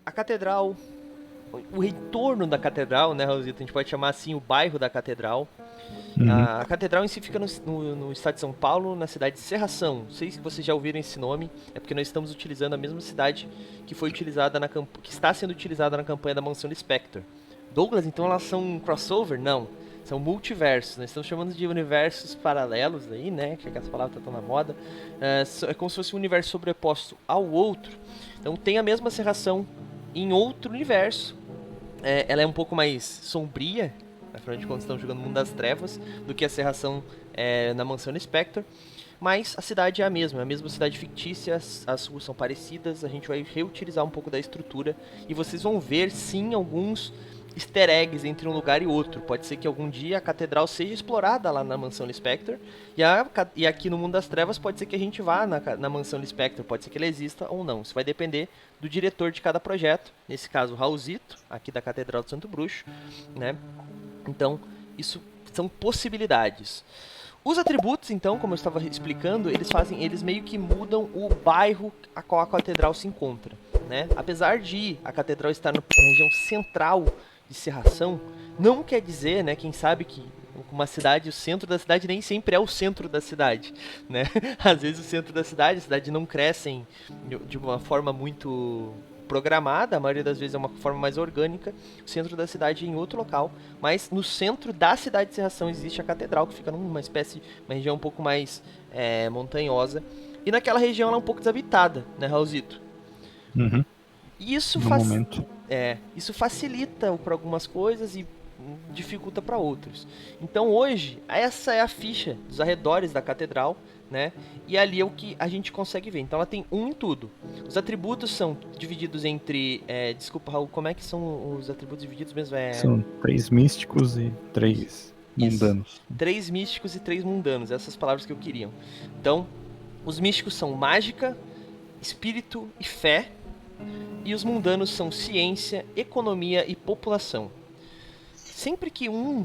A catedral, o entorno da catedral, né, Raulzito? A gente pode chamar assim o bairro da catedral. Uhum. A catedral em si fica no estado de São Paulo, na cidade de Serração. Não sei se vocês já ouviram esse nome, é porque nós estamos utilizando a mesma cidade que foi utilizada que está sendo utilizada na campanha da Mansão Spectre. Douglas, então elas são um crossover? Não. São multiversos, nós estamos chamando de universos paralelos aí, né? Que essa palavra tá tão na moda. É como se fosse um universo sobreposto ao outro. Então tem a mesma serração em outro universo. Ela é um pouco mais sombria, afinal de contas estamos jogando no Mundo das Trevas, do que a serração na Mansão Spectre. Mas a cidade é a mesma cidade fictícia, as ruas são parecidas, a gente vai reutilizar um pouco da estrutura e vocês vão ver sim alguns easter eggs entre um lugar e outro. Pode ser que algum dia a catedral seja explorada lá na Mansão Spectre e aqui no Mundo das Trevas pode ser que a gente vá na Mansão Spectre, pode ser que ela exista ou não. Isso vai depender do diretor de cada projeto, nesse caso o Raulzito, aqui da Catedral do Santo Bruxo, né? Então, isso são possibilidades. Os atributos, então, como eu estava explicando, eles meio que mudam o bairro a qual a catedral se encontra, né? Apesar de a catedral estar na região central de Serração, não quer dizer, né, quem sabe que uma cidade, o centro da cidade nem sempre é o centro da cidade, né? Às vezes o centro da cidade, a cidade não cresce de uma forma muito programada, a maioria das vezes é uma forma mais orgânica, o centro da cidade é em outro local, mas no centro da cidade de Serração existe a catedral, que fica numa espécie, uma região um pouco mais montanhosa, e naquela região ela é um pouco desabitada, né, Raulzito? Uhum. E No momento. isso facilita para algumas coisas e dificulta para outros. Então hoje, essa é a ficha dos arredores da catedral, né? E ali é o que a gente consegue ver. Então ela tem um em tudo. Os atributos são divididos entre. Desculpa, Raul, como é que são os atributos divididos mesmo? São 3 místicos e 3 Isso. mundanos. 3 místicos e 3 mundanos, essas palavras que eu queria. Então, os místicos são mágica, espírito e fé. E os mundanos são ciência, economia e população. Sempre que um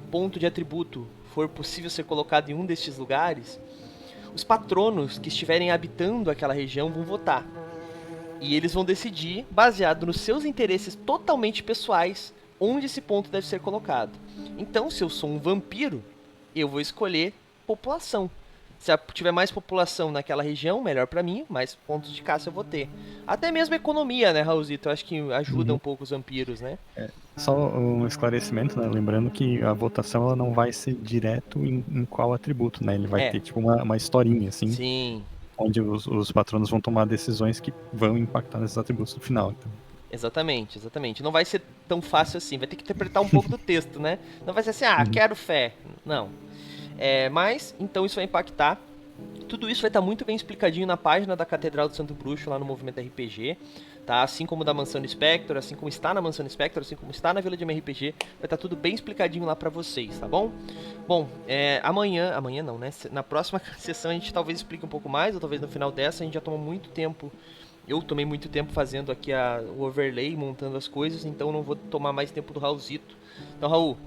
ponto de atributo for possível ser colocado em um destes lugares, os patronos que estiverem habitando aquela região vão votar. E eles vão decidir, baseado nos seus interesses totalmente pessoais, onde esse ponto deve ser colocado. Então, se eu sou um vampiro, eu vou escolher população. Se tiver mais população naquela região, melhor pra mim, mais pontos de caça eu vou ter. Até mesmo economia, né, Raulzito? Eu acho que ajuda um Uhum. pouco os vampiros, né? Só um esclarecimento, né? Lembrando que a votação ela não vai ser direto em qual atributo, né? Ele vai É, ter tipo uma historinha, assim, sim, onde os patronos vão tomar decisões que vão impactar nesses atributos no final. Então. exatamente, exatamente. Não vai ser tão fácil assim, vai ter que interpretar um pouco do texto, né? Não vai ser assim, Uhum. quero fé. Não. Mas, então isso vai impactar. Tudo isso vai estar muito bem explicadinho na página da Catedral do Santo Bruxo, lá no Movimento RPG, tá? Assim como da Mansão Spectre, assim como está na Mansão Spectre, assim como está na Vila de MRPG, vai estar tudo bem explicadinho lá pra vocês, tá bom? Bom, amanhã não, né? Na próxima sessão a gente talvez explique um pouco mais, ou talvez no final dessa a gente já tomou muito tempo. Eu tomei muito tempo fazendo aqui o overlay, montando as coisas, então não vou tomar mais tempo do Raulzito. Então, Raul,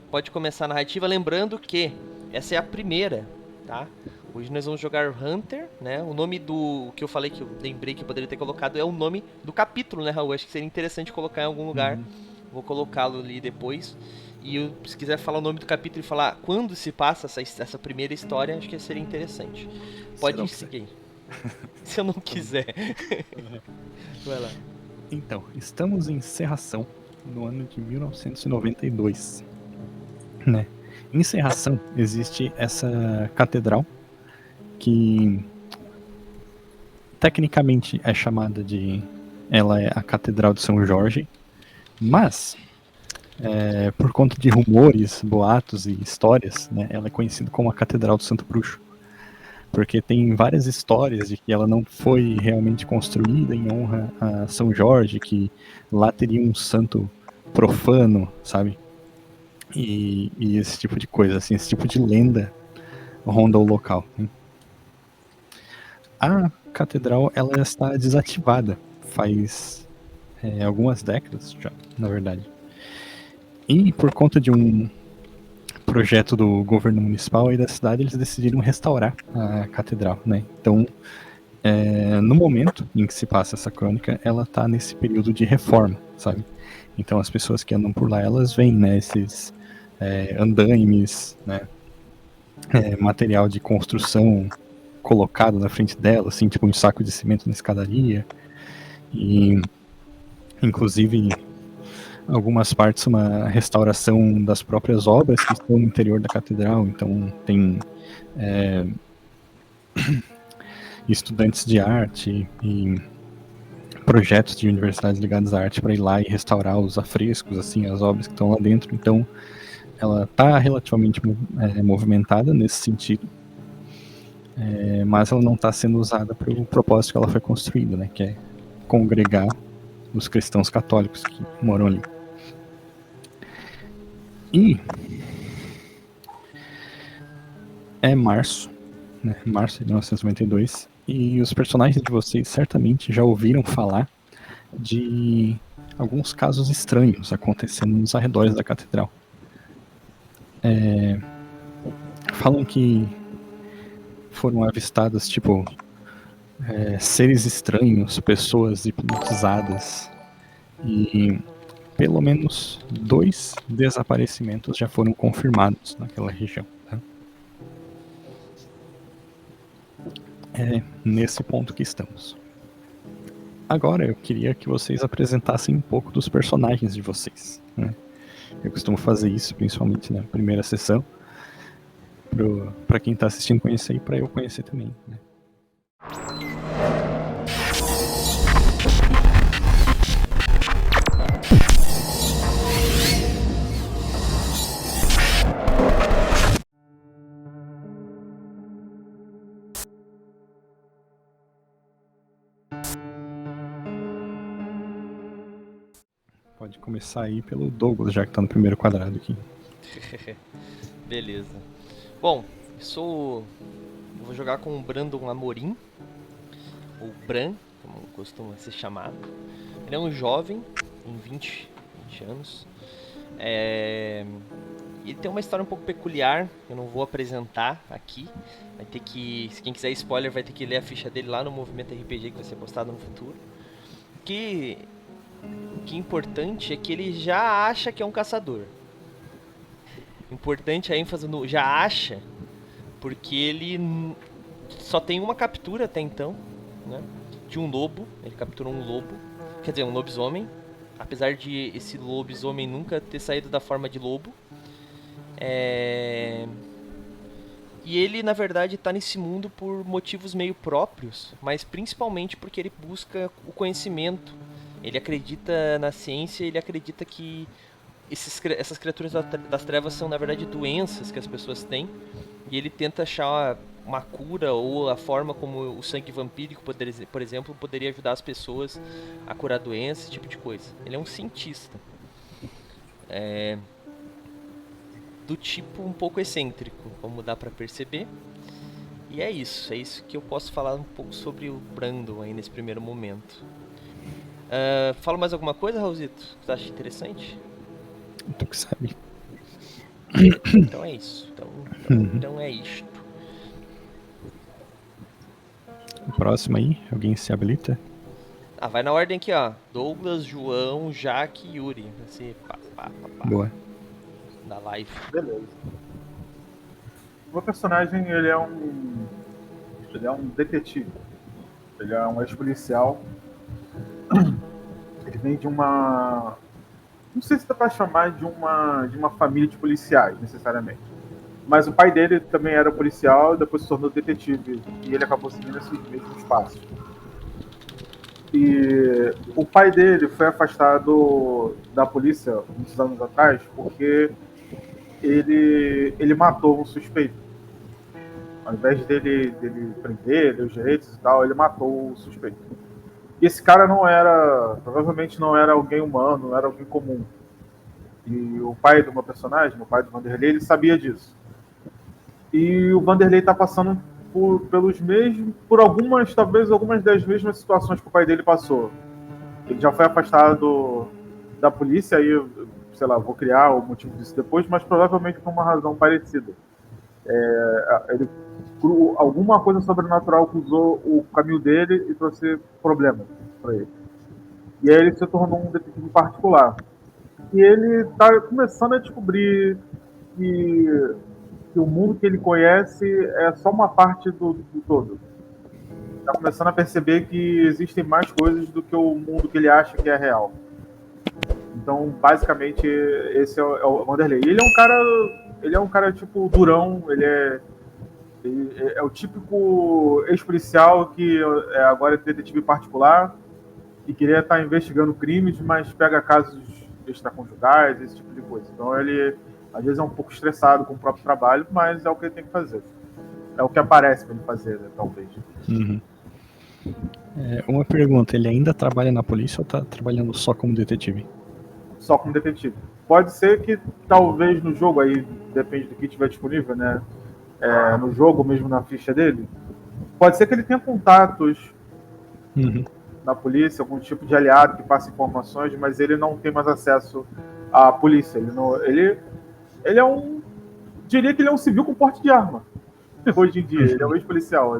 pode começar a narrativa, lembrando que essa é a primeira, tá? Hoje nós vamos jogar Hunter, né? O nome do que eu falei que eu lembrei que eu poderia ter colocado é o nome do capítulo, né, Raul? Acho que seria interessante colocar em algum lugar. Uhum. Vou colocá-lo ali depois. E se quiser falar o nome do capítulo e falar quando se passa essa primeira história, acho que seria interessante. Se eu Pode não quiser. seguir. Se eu não Tá bom. quiser. Vai lá. Então, estamos em Serração, no ano de 1992, né? Em Serração existe essa catedral que tecnicamente é chamada de... Ela é a Catedral de São Jorge, mas por conta de rumores, boatos e histórias, né, ela é conhecida como a Catedral do Santo Bruxo, porque tem várias histórias de que ela não foi realmente construída em honra a São Jorge, que lá teria um santo profano, sabe? E esse tipo de coisa, assim, esse tipo de lenda ronda o local. Né? A catedral ela está desativada faz algumas décadas já, na verdade. E por conta de um projeto do governo municipal e da cidade, eles decidiram restaurar a catedral, né? Então No momento em que se passa essa crônica, ela tá nesse período de reforma, sabe? Então as pessoas que andam por lá, elas veem, né, esses andaimes, né, material de construção colocado na frente dela, assim, tipo um saco de cimento na escadaria, e inclusive algumas partes uma restauração das próprias obras que estão no interior da catedral, então tem estudantes de arte e projetos de universidades ligadas à arte para ir lá e restaurar os afrescos, assim, as obras que estão lá dentro. Então, ela está relativamente movimentada nesse sentido, mas ela não está sendo usada para o propósito que ela foi construída, né, que é congregar os cristãos católicos que moram ali. E é março, né, março de 1992, e os personagens de vocês certamente já ouviram falar de alguns casos estranhos acontecendo nos arredores da catedral. Falam que foram avistadas, tipo, seres estranhos, pessoas hipnotizadas, e pelo menos 2 desaparecimentos já foram confirmados naquela região. Tá? É nesse ponto que estamos. Agora eu queria que vocês apresentassem um pouco dos personagens de vocês. Né? Eu costumo fazer isso, principalmente na primeira sessão, para quem está assistindo conhecer e para eu conhecer também. Né? Pode começar aí pelo Douglas, já que tá no primeiro quadrado aqui. Beleza. Bom, eu vou jogar com o Brandon Amorim, ou Bran, como costuma ser chamado. Ele é um jovem, com 20 anos. Ele tem uma história um pouco peculiar, eu não vou apresentar aqui. Vai ter que, se quem quiser spoiler, vai ter que ler a ficha dele lá no Movimento RPG que vai ser postado no futuro. O que é importante é que ele já acha que é um caçador. Importante a ênfase no já acha, porque ele só tem uma captura até então, né, de um lobo. Ele capturou um lobo, quer dizer, um lobisomem. Apesar de esse lobisomem nunca ter saído da forma de lobo. E ele, na verdade, está nesse mundo por motivos meio próprios, mas principalmente porque ele busca o conhecimento. Ele acredita na ciência, ele acredita que essas criaturas das trevas são, na verdade, doenças que as pessoas têm. E ele tenta achar uma cura ou a forma como o sangue vampírico, por exemplo, poderia ajudar as pessoas a curar doenças, esse tipo de coisa. Ele é um cientista. Do tipo um pouco excêntrico, como dá pra perceber. E é isso que eu posso falar um pouco sobre o Brandon aí nesse primeiro momento. Fala mais alguma coisa, Raulzito? Você acha interessante? Tu que sabe. Então é isso. Então é isto. O próximo aí, alguém se habilita? Vai na ordem aqui, ó. Douglas, João, Jaque e Yuri. Assim, pá. Boa. Da live. Beleza. O meu personagem, ele é um detetive. Ele é um ex-policial. Ele vem de uma... Não sei se dá pra chamar de uma família de policiais, necessariamente. Mas o pai dele também era policial e depois se tornou detetive. E ele acabou seguindo esses mesmos passos. E o pai dele foi afastado da polícia muitos anos atrás porque ele matou um suspeito. Ao invés dele prender, deu os direitos e tal, ele matou o suspeito. E esse cara provavelmente não era alguém humano, não era alguém comum. E o pai do meu personagem, o pai do Vanderlei, ele sabia disso. E o Vanderlei está passando talvez algumas das mesmas situações que o pai dele passou. Ele já foi afastado da polícia, aí, sei lá, vou criar o motivo disso depois, mas provavelmente por uma razão parecida. Ele alguma coisa sobrenatural cruzou o caminho dele e trouxe problemas para ele. E aí ele se tornou um detetive particular. E ele está começando a descobrir que o mundo que ele conhece é só uma parte do todo. Está começando a perceber que existem mais coisas do que o mundo que ele acha que é real. Então, basicamente, esse é o Wanderlei. Ele é um cara tipo durão, ele é o típico ex-policial que agora é detetive particular e queria estar investigando crimes, mas pega casos extraconjugais, esse tipo de coisa. Então ele, às vezes, é um pouco estressado com o próprio trabalho, mas é o que ele tem que fazer. É o que aparece para ele fazer, né, talvez. Uhum. Uma pergunta, ele ainda trabalha na polícia ou tá trabalhando só como detetive? Só como detetive. Pode ser que, talvez, no jogo, aí depende do que tiver disponível, né? No jogo, mesmo na ficha dele, pode ser que ele tenha contatos na polícia, algum tipo de aliado que passe informações, mas ele não tem mais acesso à polícia. Ele é um... Diria que ele é um civil com porte de arma. Hoje em dia, ele é um ex-policial.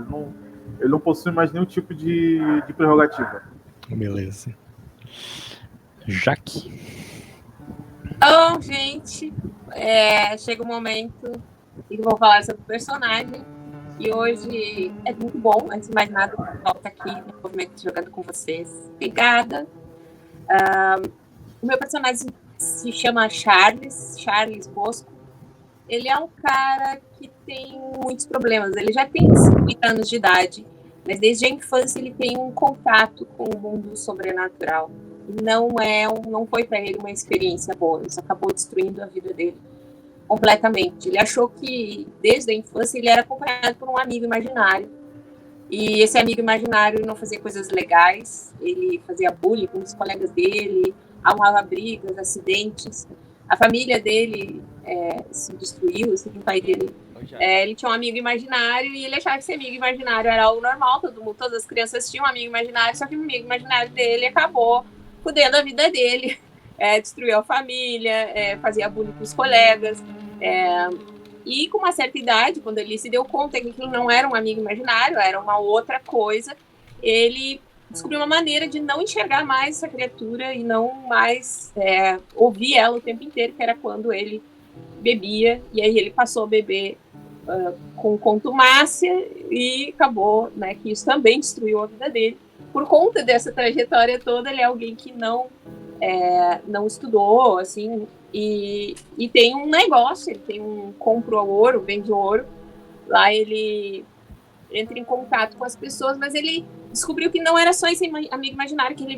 Ele não possui mais nenhum tipo de prerrogativa. Beleza. Jaque. Então, gente, chega um momento em que eu vou falar sobre o personagem. E hoje é muito bom, antes de mais nada, volta aqui no movimento jogando com vocês. Obrigada. O meu personagem se chama Charles Bosco. Ele é um cara que tem muitos problemas. Ele já tem 50 anos de idade, mas desde a infância ele tem um contato com o mundo sobrenatural. Não foi para ele uma experiência boa. Isso acabou destruindo a vida dele completamente. Ele achou que desde a infância ele era acompanhado por um amigo imaginário. E esse amigo imaginário não fazia coisas legais. Ele fazia bullying com os colegas dele, arrumava brigas, acidentes. A família dele se destruiu, assim, o pai dele. Ele tinha um amigo imaginário e ele achava que esse amigo imaginário era algo normal. Todas as crianças tinham um amigo imaginário, só que o amigo imaginário dele acabou fudendo a vida dele. Destruiu a família, fazia bullying com os colegas. E com uma certa idade, quando ele se deu conta que aquilo não era um amigo imaginário, era uma outra coisa, ele descobriu uma maneira de não enxergar mais essa criatura e não mais ouvir ela o tempo inteiro, que era quando ele bebia. E aí ele passou a beber com contumácia e acabou, né, que isso também destruiu a vida dele. Por conta dessa trajetória toda, ele é alguém que não estudou, assim, e tem um negócio, ele compra ouro, vende ouro, lá ele entra em contato com as pessoas, mas ele descobriu que não era só esse amigo imaginário que ele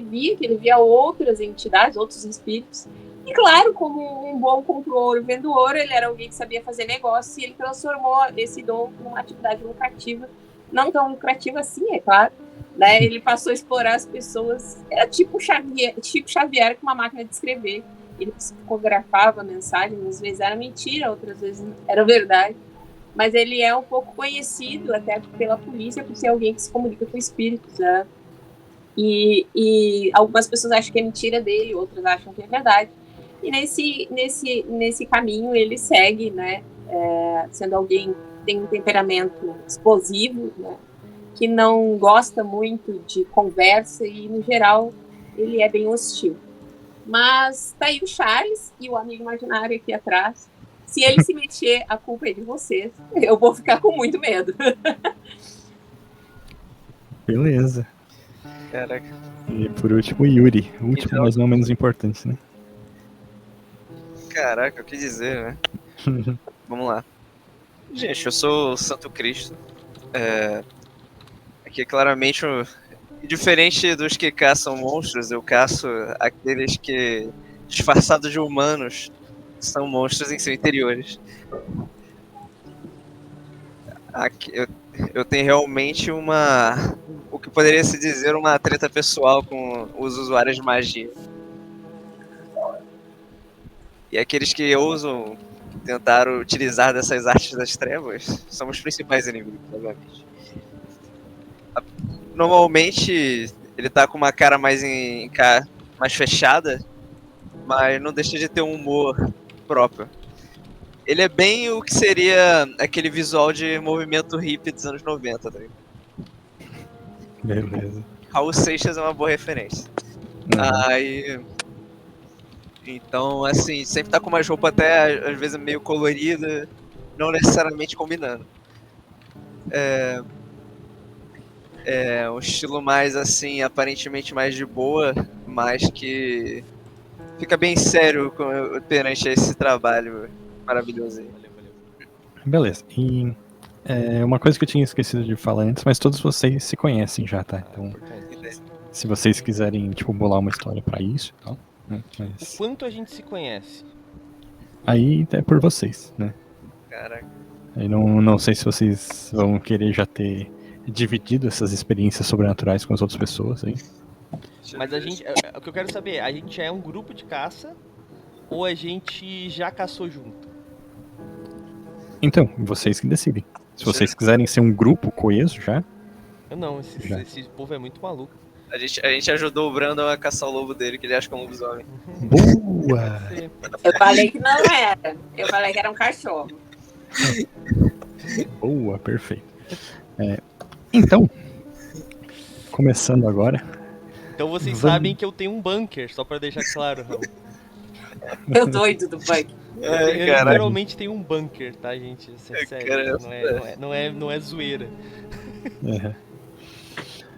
via outras entidades, outros espíritos, e claro, como um bom compra ouro, vende ouro, ele era alguém que sabia fazer negócio, e ele transformou esse dom numa atividade lucrativa, não tão lucrativa assim, é claro, né? Ele passou a explorar as pessoas. Era tipo Xavier com uma máquina de escrever. Ele psicografava mensagens, às vezes era mentira, outras vezes era verdade. Mas ele é um pouco conhecido até pela polícia por ser alguém que se comunica com espíritos, né? E algumas pessoas acham que é mentira dele, outras acham que é verdade. E nesse caminho ele segue, né? Sendo alguém que tem um temperamento explosivo, né? Que não gosta muito de conversa e, no geral, ele é bem hostil. Mas tá aí o Charles e o amigo imaginário aqui atrás. Se ele se mexer, a culpa é de vocês. Eu vou ficar com muito medo. Beleza. Caraca. E por último, Yuri. O último, Então... mas não menos importante, né? Caraca, o que dizer, né? Vamos lá. Gente, eu sou o Santo Cristo. Aqui claramente, diferente dos que caçam monstros, eu caço aqueles que, disfarçados de humanos, são monstros em seus interiores. Aqui, eu tenho realmente o que poderia se dizer uma treta pessoal com os usuários de magia. E aqueles que ousam tentar utilizar dessas artes das trevas são os principais inimigos, obviamente. Normalmente ele tá com uma cara mais fechada, mas não deixa de ter um humor próprio. Ele é bem o que seria aquele visual de movimento hippie dos anos 90, tá ligado? Beleza. Raul Seixas é uma boa referência. Uhum. Aí. Então, assim, sempre tá com uma roupa até, às vezes, meio colorida, não necessariamente combinando. É um estilo mais, assim, aparentemente mais de boa, mas que fica bem sério perante esse trabalho maravilhoso aí. Beleza. E uma coisa que eu tinha esquecido de falar antes, mas todos vocês se conhecem já, tá? Então, Importante. se vocês quiserem, tipo, bolar uma história pra isso e tal, né? O Mas quanto a gente se conhece? aí é por vocês, né? Caraca. Aí não sei se vocês vão querer já ter dividido essas experiências sobrenaturais com as outras pessoas aí. Mas a gente. O que eu quero saber, a gente já é um grupo de caça ou a gente já caçou junto? Então, vocês que decidem. Se vocês quiserem ser um grupo coeso já, Eu não, Já. esse povo é muito maluco. A gente ajudou o Brandon a caçar o lobo dele, que ele acha que é um lobisomem. boa! Eu falei que não era. Eu falei que era um cachorro. Boa, perfeito. Então, começando agora, Então vocês Vamos. sabem que eu tenho um bunker, só pra deixar claro, Raul. Meu doido do punk. Eu Caralho. literalmente tenho um bunker, tá, gente? Isso é sério. Caramba. Não é zoeira.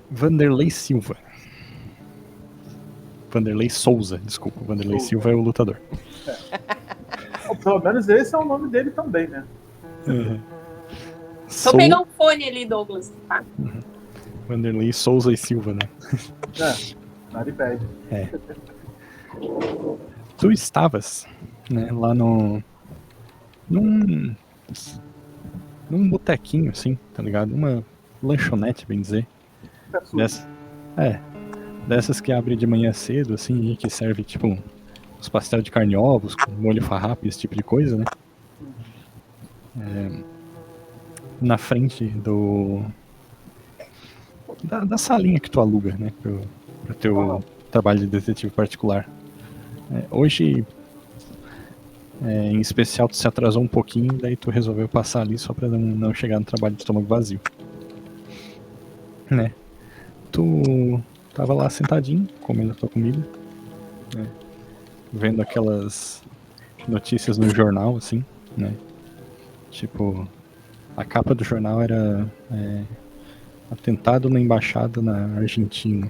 Vanderlei Silva. Vanderlei Souza, desculpa. Vanderlei Souza. Silva é o lutador. Ou pelo menos esse é o nome dele também, né? Só pegar um fone ali, Douglas. Tá? Vanderlei Souza e Silva, né? Naripad. Tu estavas, né, lá num botequinho, assim, tá ligado? Uma lanchonete, bem dizer. Dessas que abre de manhã cedo, assim, e que serve, tipo, os pastel de carne e ovos, com molho farrapo, esse tipo de coisa, né? Na frente da salinha que tu aluga, né, pro teu trabalho de detetive particular. Hoje, em especial, tu se atrasou um pouquinho, daí tu resolveu passar ali só pra não chegar no trabalho de estômago vazio. Né? Tu tava lá sentadinho, comendo a tua comida, né? Vendo aquelas notícias no jornal, assim, né? Tipo, a capa do jornal era atentado na embaixada na Argentina.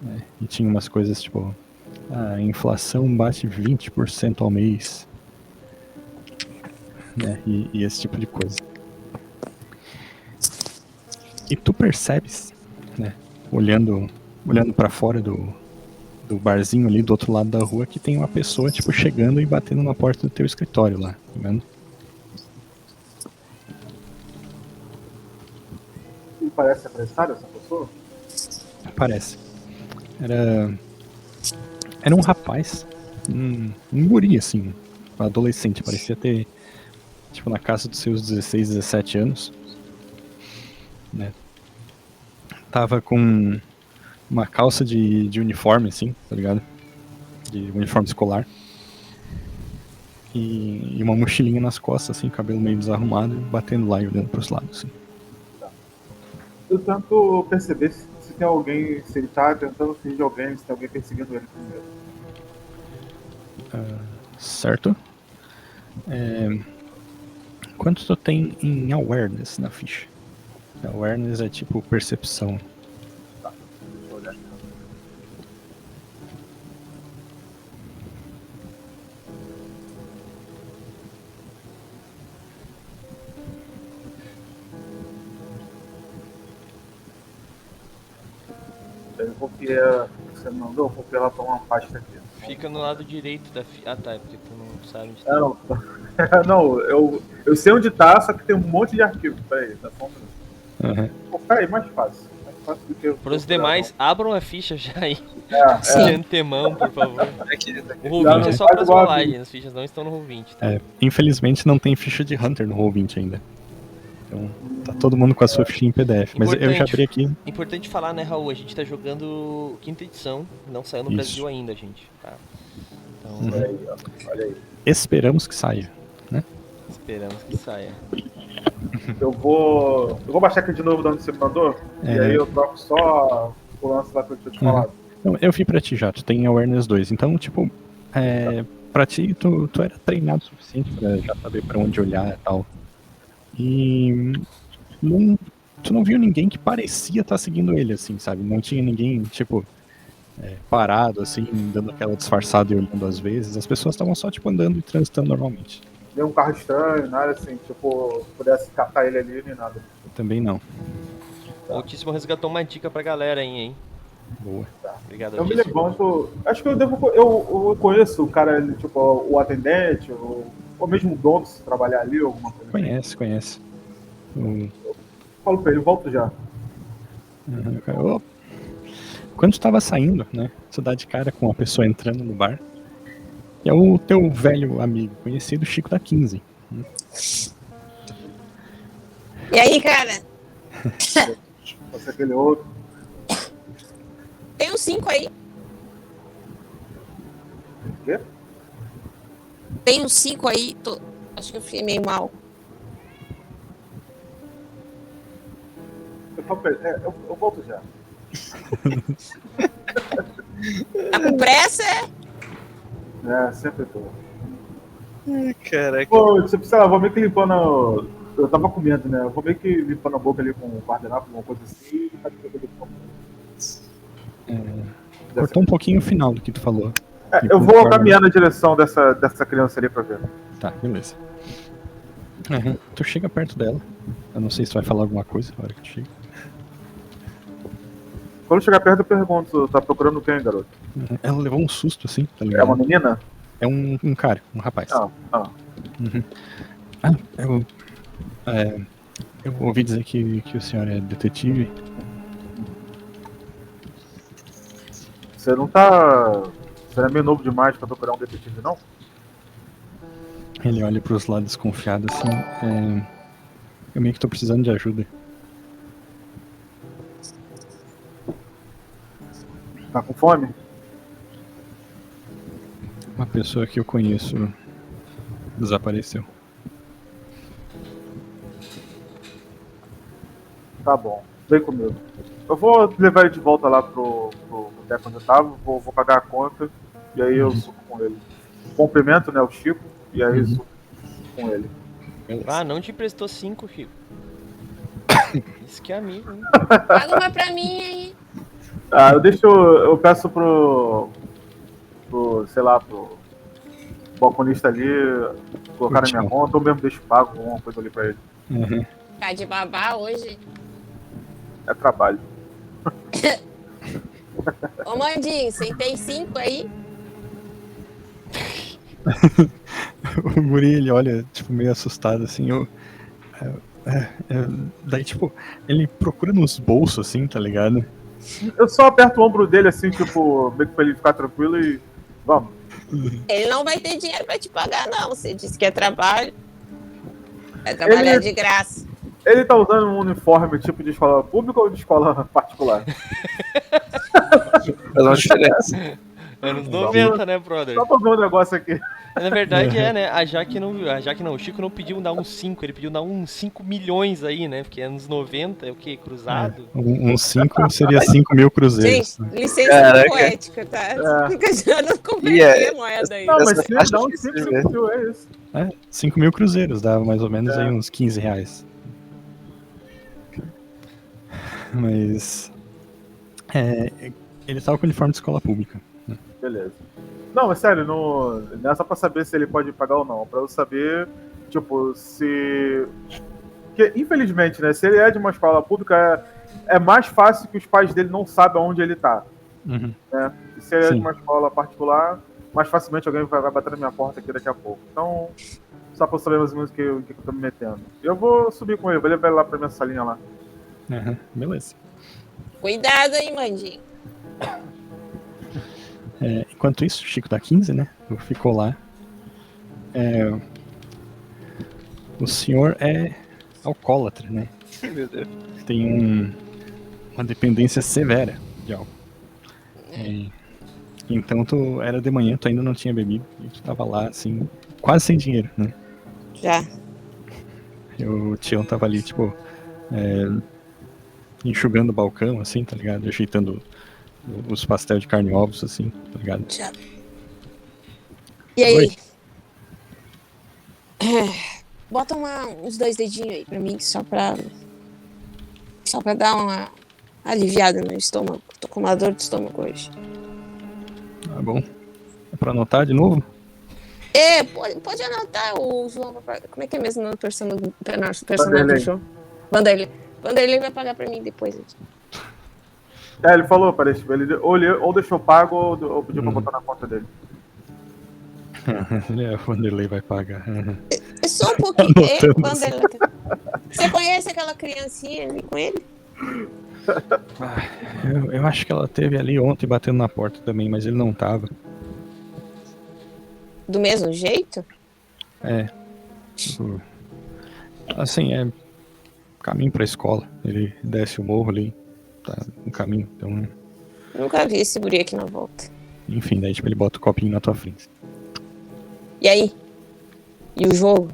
Né? E tinha umas coisas tipo, a inflação bate 20% ao mês. Né? E esse tipo de coisa. E tu percebes, né, olhando para fora do barzinho ali do outro lado da rua, que tem uma pessoa tipo chegando e batendo na porta do teu escritório lá, tá vendo? E parece apressada essa pessoa? Parece. Era um rapaz, um guri assim, um adolescente, parecia ter tipo na casa dos seus 16, 17 anos, né? Tava com uma calça de uniforme, assim, tá ligado? De uniforme escolar. E uma mochilinha nas costas, assim, cabelo meio desarrumado, batendo lá e olhando pros lados, assim. Eu tento perceber se tem alguém, se ele tá tentando fugir de alguém, se tem alguém perseguindo ele primeiro. Certo? Quanto tu tem em awareness na ficha? Awareness é tipo percepção. Deixa eu olhar aqui. Eu copiei você mandou, eu copiei ela pra uma pasta aqui. Fica no lado direito da Ah, tá, é porque tu não sabe onde Não, não, eu sei onde tá, só que tem um monte de arquivo. Peraí, tá só um minuto. Uhum. Pô, peraí, mais fácil. Mais fácil do que eu. Para os demais, abram a ficha já aí, Sim. de antemão, por favor. Aqui. O Roll20 é só Faz para as igual a rolagens, as fichas não estão no Roll20, tá? Infelizmente não tem ficha de Hunter no Roll20 ainda. Então tá todo mundo com a sua fichinha em PDF. Mas eu já abri aqui. Importante falar, né, Raul? A gente tá jogando quinta edição, não saiu no Isso. Brasil ainda, gente. Tá? Então, Olha aí, ó. Olha aí. Esperamos que saia. né? Esperamos que saia. Eu vou baixar aqui de novo de onde você me mandou. E aí eu troco só o lance lá que eu tinha te falado. Não, eu vi pra ti já, tu tem Awareness 2, então, tipo, pra ti, tu era treinado o suficiente pra já saber pra onde olhar e tal. E tu não viu ninguém que parecia estar seguindo ele, assim, sabe? Não tinha ninguém, tipo, parado, assim, dando aquela disfarçada e olhando às vezes. As pessoas estavam só, tipo, andando e transitando normalmente. Deu um carro estranho, nada assim, tipo, pudesse catar ele ali nem nada. Também não. O Altíssimo resgatou uma dica pra galera aí, hein? Boa. Obrigado, Eu me Altíssimo. levanto. Acho que eu conheço o cara, tipo, o atendente, ou mesmo o dono, se trabalhar ali, alguma coisa. Conhece. Falo pra ele, volto já. Quando tu tava saindo, né, tu dá de cara com uma pessoa entrando no bar, que é o teu velho amigo, conhecido Chico da 15. E aí, cara? Você aquele outro. Tem uns 5 aí? O quê? Tem uns 5 aí? Acho que eu fiquei meio mal. Eu falo pra ele, eu volto já. Tá com pressa? Sempre tô. Caraca. Pô, você precisa, vou meio que limpando. Eu tava comendo, né? Eu vou meio que limpando a boca ali com o guardanapo, alguma coisa assim. Cortou um pouquinho o final do que tu falou. Eu vou caminhar na direção dessa criança ali pra ver. Tá, beleza. Tu chega perto dela. Eu não sei se tu vai falar alguma coisa na hora que tu chega. Quando eu chegar perto, eu pergunto: tá procurando quem, garoto? Ela levou um susto assim, tá ligado? É uma menina? É um cara, um rapaz. Eu ouvi dizer que o senhor é detetive. Você não tá. Você não é meio novo demais pra procurar um detetive, não? Ele olha pros lados desconfiado assim. Eu meio que tô precisando de ajuda. Tá com fome? Uma pessoa que eu conheço desapareceu. Tá bom, vem comigo. Eu vou levar ele de volta lá pro boteco onde eu tava, vou pagar a conta e aí eu subo com ele. Cumprimento, né, o Chico, e aí subo com ele. Ah, não te emprestou 5, Chico. Isso que é amigo, hein? Paga uma pra mim aí. Eu peço pro balconista ali colocar na minha conta, ou mesmo deixo pago alguma coisa ali pra ele. Tá de babá hoje? É trabalho. Ô, Mandinho, você tem 5 aí? O guri, ele olha, tipo, meio assustado, assim, daí, tipo, ele procura nos bolsos, assim, tá ligado? Eu só aperto o ombro dele, assim, tipo, meio que pra ele ficar tranquilo e vamos. Ele não vai ter dinheiro pra te pagar, não. Você disse que é trabalho. Vai trabalhar de graça. Ele tá usando um uniforme tipo de escola pública ou de escola particular? Faz uma diferença. Anos 90, né, brother? Só pra ver um negócio aqui. Na verdade né? A Jaque não, o Chico não pediu dar uns 5, ele pediu dar uns 5 milhões aí, né? Porque anos 90 é o quê? Cruzado? Uns 5 seria 5 mil cruzeiros. Gente, licença poética, tá? Fica já não converter a moeda aí. Não, mas Essa se parte dá uns difícil 5 de ver. mil, é isso. 5 mil cruzeiros, dá mais ou menos aí uns 15 reais. Mas ele tava com uniforme de escola pública. Beleza. Não, mas sério, não é só pra saber se ele pode pagar ou não. Pra eu saber, tipo, se... Porque, infelizmente, né, se ele é de uma escola pública, é mais fácil que os pais dele não saibam onde ele tá. Né? E se ele é de uma escola particular, mais facilmente alguém vai bater na minha porta aqui daqui a pouco. Então, só pra eu saber mais ou menos o que eu tô me metendo. Eu vou subir com ele, vou levar ele lá pra minha salinha lá. Beleza. Cuidado aí, Mandinho. Enquanto isso, Chico da 15, né? Ficou lá. O senhor é alcoólatra, né? Meu Deus. Tem uma dependência severa de álcool. Então tu era de manhã, tu ainda não tinha bebido. E tu tava lá, assim, quase sem dinheiro, né? Já. O Tião tava ali, tipo, enxugando o balcão, assim, tá ligado? Ajeitando os pastéis de carne e ovos, assim, tá ligado? Já. E aí? Oi. Bota uns 2 dedinhos aí pra mim, só pra dar uma aliviada no estômago. Tô com uma dor de estômago hoje. Tá bom. É pra anotar de novo? Pode anotar o João. Como é que é mesmo o nome do personagem Vanderlei. do João? Vanderlei. Vanderlei vai pagar pra mim depois. Ele falou, parece. Ele ou deixou pago ou pediu pra botar na conta dele. O Vanderlei vai pagar. É só um pouquinho. Anotando Vanderlei. Você conhece aquela criancinha ali com ele? Eu acho que ela teve ali ontem batendo na porta também, mas ele não tava. Do mesmo jeito? Tipo, assim, é caminho pra escola. Ele desce o morro ali, tá no caminho. Então, Nunca vi esse guri aqui na volta. enfim, daí tipo, ele bota o copinho na tua frente. E aí? E o jogo?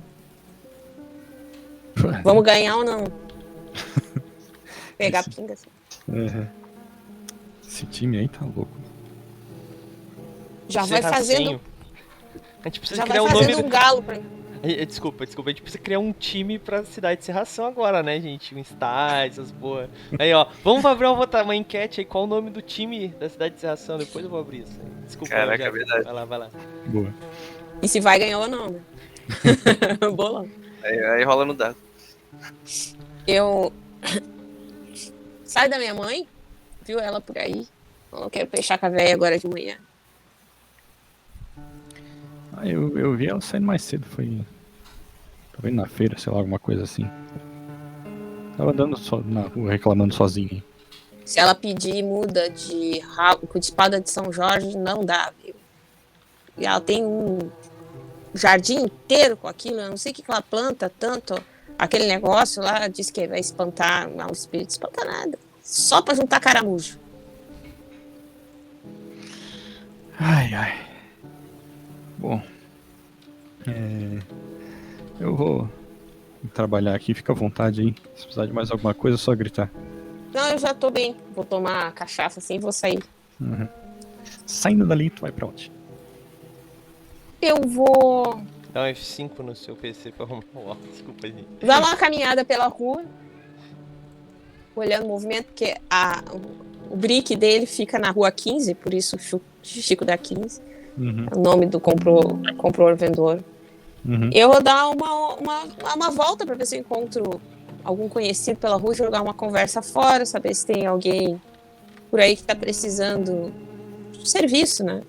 Vamos ganhar ou não? Pegar Esse- pinga assim. Esse time aí tá louco. Já vai fazendo, A gente precisa já criar vai um nome. fazendo um galo pra mim. Desculpa, a gente precisa criar um time pra cidade de Serração agora, né, gente? Um estádio, essas boas. Aí, ó, vamos abrir uma enquete aí, qual o nome do time da cidade de Serração? Depois eu vou abrir isso. Desculpa, Caraca, já. é verdade. Vai lá. Boa. E se vai ganhar ou não, né? Bolão. Aí rola no dado. Eu. Sai da minha mãe, viu ela por aí. Eu não quero fechar com a velha agora de manhã. Eu vi ela saindo mais cedo, foi. Tava indo na feira, sei lá, alguma coisa assim. Tava andando na rua reclamando sozinha. Se ela pedir muda de rabo com espada de São Jorge, não dá, viu? E ela tem um jardim inteiro com aquilo, eu não sei o que ela planta tanto. Aquele negócio lá diz que vai espantar, não, o espírito espanta nada. Só pra juntar caramujo. Ai. Bom. Eu vou trabalhar aqui, fica à vontade aí. Se precisar de mais alguma coisa, é só gritar. Não, eu já tô bem. Vou tomar cachaça assim e vou sair. Saindo dali, tu vai pra onde? Eu vou Dá um F5 no seu PC pra arrumar o óculos. Desculpa, gente. dar uma caminhada pela rua, olhando o movimento, porque o brick dele fica na rua 15, por isso Chico da 15. É o nome do comprador-vendedor. Eu vou dar uma volta para ver se eu encontro algum conhecido pela rua, jogar uma conversa fora, saber se tem alguém por aí que tá precisando de serviço, né?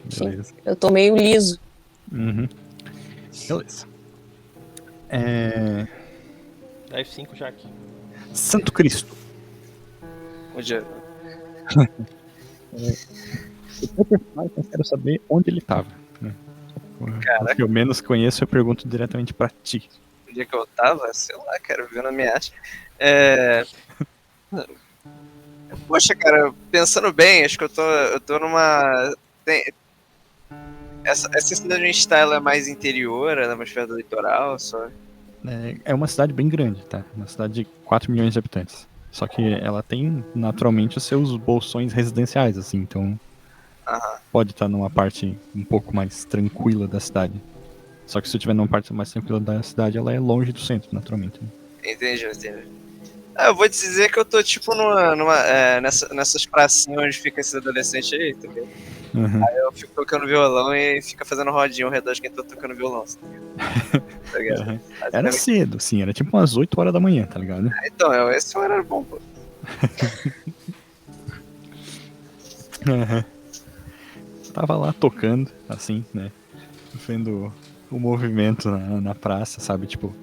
Enfim, Beleza. eu tô meio liso. Beleza. Dá F5 já aqui. Santo Cristo. Onde é? Eu quero saber onde ele tava. Né? O que eu menos conheço, eu pergunto diretamente pra ti. O dia que eu tava, sei lá, cara, vivendo a minha arte. Poxa, cara, pensando bem, acho que eu tô numa. Essa cidade onde a gente tá, ela é mais interior, ela é mais perto do litoral, só. É uma cidade bem grande, tá? Uma cidade de 4 milhões de habitantes. Só que ela tem, naturalmente, os seus bolsões residenciais, assim, então pode estar numa parte um pouco mais tranquila da cidade. Só que se estiver numa parte mais tranquila da cidade, ela é longe do centro, naturalmente. Né? Entendi. Eu vou te dizer que eu tô tipo nessas pracinhas onde fica esses adolescentes aí, tá ligado? Aí eu fico tocando violão e fica fazendo rodinha ao redor de quem tá tocando violão, tá ligado? Era cedo, sim, era tipo umas 8 horas da manhã, tá ligado? Então, esse horário bom, pô. Tava lá tocando, assim, né? Vendo o movimento na praça, sabe? Tipo,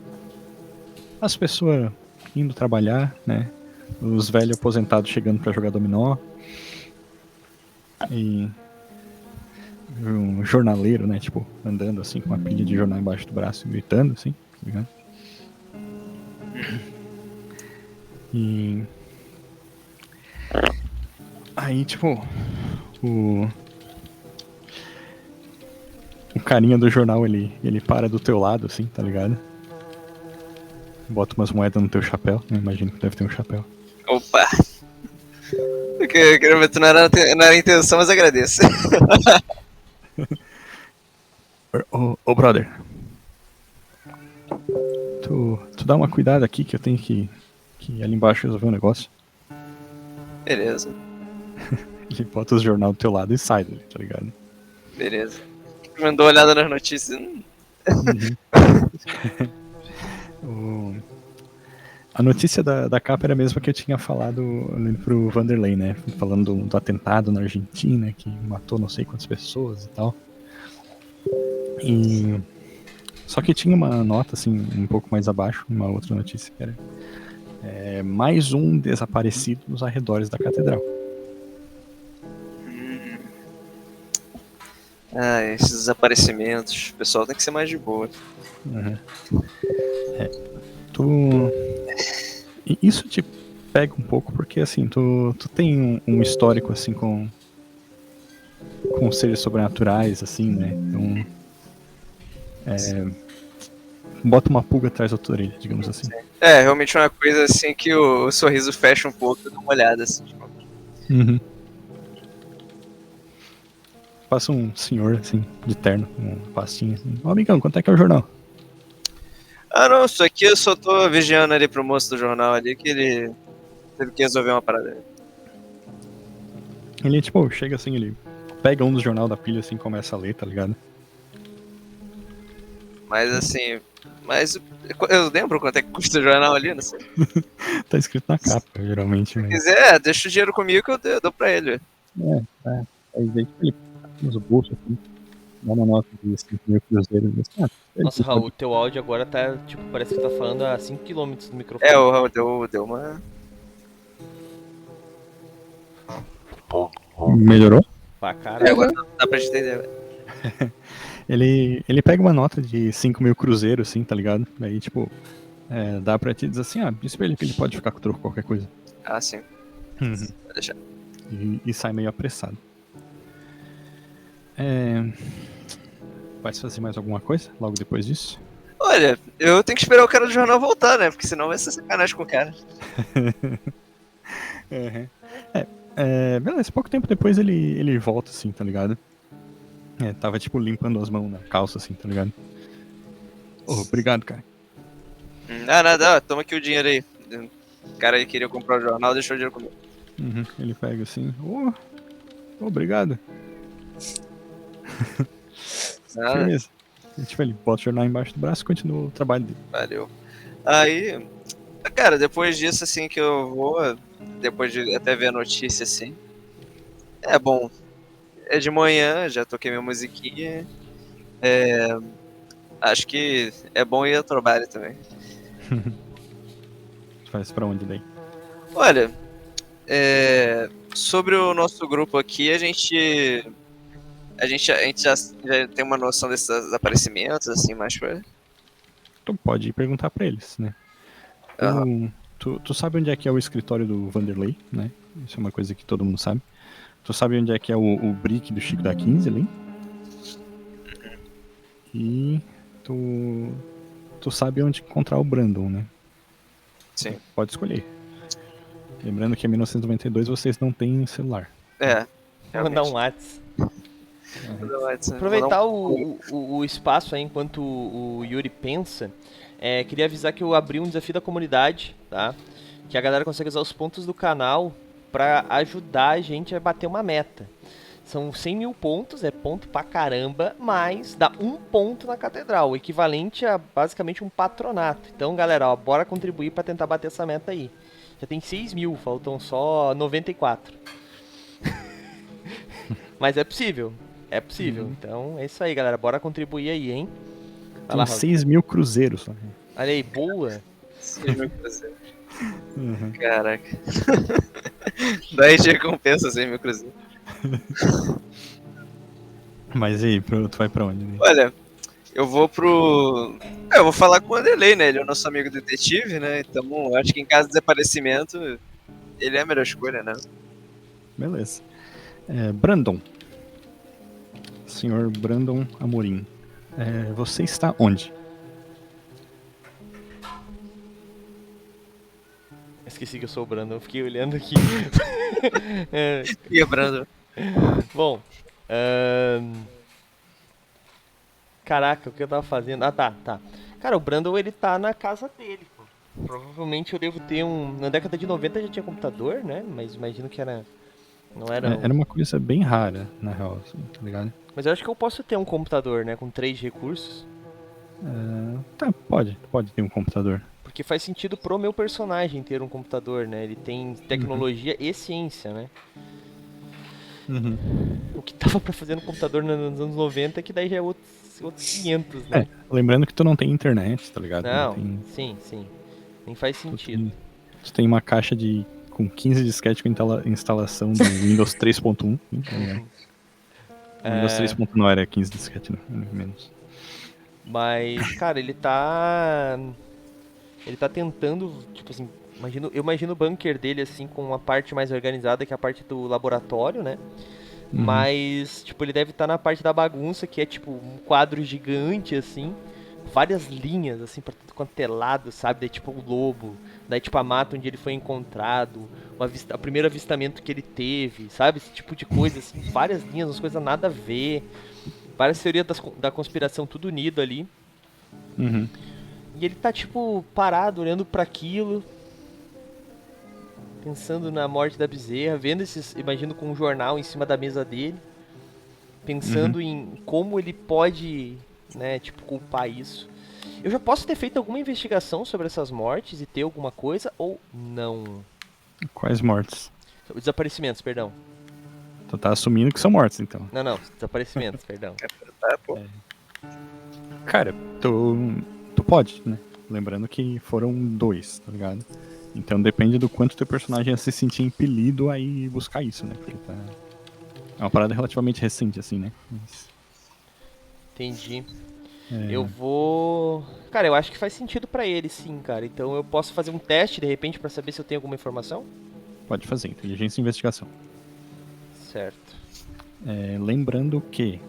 as pessoas indo trabalhar, né? Os velhos aposentados chegando pra jogar dominó. E um jornaleiro, né? Tipo, andando assim com uma pilha de jornal embaixo do braço, gritando, assim, tá ligado? E aí, tipo, o o carinha do jornal, ele para do teu lado, assim, tá ligado? Bota umas moedas no teu chapéu, né? Imagino que deve ter um chapéu. Opa! Quero ver, não era a intenção, mas agradeço. Ô, brother. Tu dá uma cuidada aqui que eu tenho que ir ali embaixo resolver um negócio. Beleza, Ele bota os jornal do teu lado e sai dali, tá ligado? beleza. Mandou uma olhada nas notícias. A notícia da capa era a mesma que eu tinha falado ali pro Vanderlei, né? Falando do atentado na Argentina, que matou não sei quantas pessoas e tal. Só que tinha uma nota, assim, um pouco mais abaixo, uma outra notícia, que era mais um desaparecido nos arredores da catedral. Ah, esses desaparecimentos. O pessoal tem que ser mais de boa. Uhum. Isso te pega um pouco porque, assim, tu tem um histórico, assim, com seres sobrenaturais, assim, né? Então, bota uma pulga atrás da tua orelha, digamos assim. É, realmente é uma coisa assim que o sorriso fecha um pouco e dá uma olhada assim. Tipo. Uhum. Passa um senhor, assim, de terno, com uma pastinha, assim. Ô, amigão, quanto é que é o jornal? Ah, não, isso aqui eu só tô vigiando ali pro moço do jornal ali que ele teve que resolver uma parada. Ele, tipo, chega assim, ele pega um dos jornal da pilha, assim, e começa a ler, tá ligado? Mas assim, eu lembro quanto é que custa o jornal ali, não sei. Se Tá escrito na capa, geralmente, mas... quiser, deixa o dinheiro comigo que eu dou pra ele. Aí vem, tipo, ele usa o bolso, assim, dá uma nota de 5 mil cruzeiros, assim, Nossa, Raul, teu áudio agora tá, tipo, parece que tá falando a 5 km do microfone. É, o Raul deu uma. Melhorou? Pra caralho. Agora dá pra gente entender. Ele pega uma nota de 5 mil cruzeiros, assim, tá ligado? Aí, tipo, dá pra te dizer assim, diz pra ele que ele pode ficar com troco qualquer coisa. Ah, sim. Uhum. Vai deixar. E sai meio apressado. Vai fazer mais alguma coisa logo depois disso? Olha, eu tenho que esperar o cara do jornal voltar, né? Porque senão vai ser sacanagem com o cara. Beleza, pouco tempo depois ele volta, assim, tá ligado? Tava, tipo, limpando as mãos na calça, assim, tá ligado? Obrigado, cara. Nada, toma aqui o dinheiro aí. O cara aí queria comprar o jornal, deixou o dinheiro comigo. Uhum, ele pega assim, obrigado. Nada, Beleza. E, tipo, ele bota o jornal embaixo do braço e continua o trabalho dele. valeu. Aí, cara, depois disso, assim, que eu vou, depois de até ver a notícia, assim, é bom. É de manhã, já toquei minha musiquinha. Acho que é bom ir ao trabalho também. Faz pra onde daí? Olha, sobre o nosso grupo aqui, a gente já tem uma noção desses aparecimentos, assim, mais pra... Tu pode ir perguntar pra eles, né? Tu sabe onde é que é o escritório do Vanderlei, né? Isso é uma coisa que todo mundo sabe. Tu sabe onde é que é o brick do Chico da 15 ali? E tu sabe onde encontrar o Brandon, né? Sim. Pode escolher. Lembrando que em 1992 vocês não têm celular. Vou mandar um WhatsApp. WhatsApp. Aproveitar o espaço aí enquanto o Yuri pensa. Queria avisar que eu abri um desafio da comunidade, tá? Que a galera consegue usar os pontos do canal pra ajudar a gente a bater uma meta. São 100 mil pontos, é ponto pra caramba, mas dá 1 ponto na catedral, o equivalente a basicamente um patronato. Então, galera, bora contribuir pra tentar bater essa meta aí. Já tem 6 mil, faltam só 94. Mas é possível, Então é isso aí, galera, bora contribuir aí, hein? Vai lá, Tem Raul. 6 mil cruzeiros. Né? Olha aí, boa. Caraca. Daí de recompensa 100 mil cruzeiros. Mas e aí, tu vai pra onde? Né? Olha, eu vou eu vou falar com o Vanderlei, né? Ele é o nosso amigo detetive, né? Então, acho que em caso de desaparecimento, ele é a melhor escolha, né? Beleza. Brandon. Senhor Brandon Amorim, você está onde? Esqueci que eu sou o Brandon, eu fiquei olhando aqui. É, Quebrando. bom, ahn, caraca, o que eu tava fazendo? Ah, tá. Cara, o Brandon, ele tá na casa dele, pô. Provavelmente eu devo ter um... Na década de 90 já tinha computador, né? Mas imagino que era... Não era... Era uma coisa bem rara, na real, assim, tá ligado? Mas eu acho que eu posso ter um computador, né? Com 3 recursos. Tá, pode ter um computador. Porque faz sentido pro meu personagem ter um computador, né? Ele tem tecnologia e ciência, né? O que tava pra fazer no computador nos anos 90, que daí já é outros 500, né? Lembrando que tu não tem internet, tá ligado? Não, tem, sim. Nem faz sentido. tu tem uma caixa com 15 disquetes com instalação do Windows 3.1. O Windows 3.1 era 15 disquetes, não, menos. Mas, cara, ele tá tentando, tipo assim, eu imagino o bunker dele assim com uma parte mais organizada, que é a parte do laboratório, né? Mas, tipo, ele deve estar na parte da bagunça, que é tipo um quadro gigante assim, várias linhas assim para tudo quanto é lado, sabe? Daí tipo o lobo, daí tipo a mata onde ele foi encontrado, o primeiro avistamento que ele teve, sabe? Esse tipo de coisa assim, várias linhas, umas coisas nada a ver. Várias teorias da conspiração tudo unido ali. E ele tá, tipo, parado, olhando pra aquilo. Pensando na morte da bezerra. Vendo imagino, com um jornal em cima da mesa dele. Pensando em como ele pode, né, tipo, culpar isso. Eu já posso ter feito alguma investigação sobre essas mortes e ter alguma coisa, ou não? Quais mortes? Desaparecimentos, perdão. Tu tá assumindo que são mortes, então. Não, desaparecimentos, perdão. Pô. Cara, tu pode, né? Lembrando que foram 2, tá ligado? Então depende do quanto teu personagem ia se sentir impelido a ir buscar isso, né? Porque é uma parada relativamente recente, assim, né? Mas, Entendi. Eu vou... Cara, eu acho que faz sentido pra ele, sim, cara. Então eu posso fazer um teste, de repente, pra saber se eu tenho alguma informação? pode fazer, inteligência e investigação. Certo. Lembrando que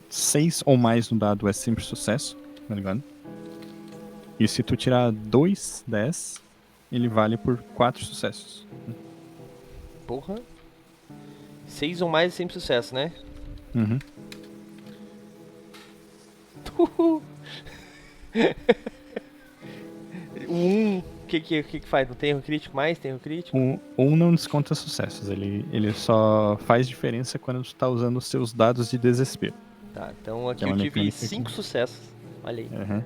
6 ou mais no dado é sempre sucesso, tá ligado? E se tu tirar 2, 10, ele vale por 4 sucessos. Porra. 6 ou mais é sempre sucesso, né? Uhum. O que faz? Não tem erro crítico mais? Tem erro crítico? Um não desconta sucessos, ele só faz diferença quando tu tá usando os seus dados de desespero. Tá, então aqui É uma eu tive mecânica 5 sucessos. Olha aí. Uhum.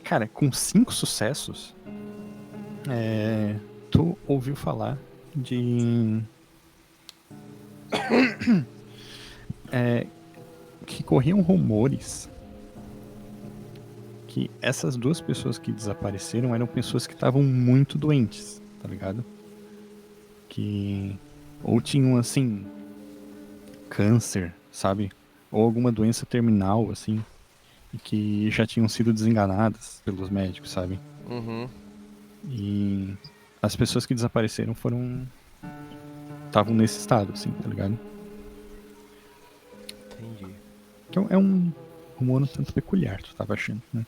Cara, com 5 sucessos, tu ouviu falar de... que corriam rumores que essas 2 pessoas que desapareceram eram pessoas que estavam muito doentes, tá ligado? Que ou tinham, assim, câncer, sabe? Ou alguma doença terminal, assim, e que já tinham sido desenganadas pelos médicos, sabe? Uhum. E as pessoas que desapareceram estavam nesse estado, assim, tá ligado? Entendi. Então é um rumor um tanto peculiar, tu tava achando, né?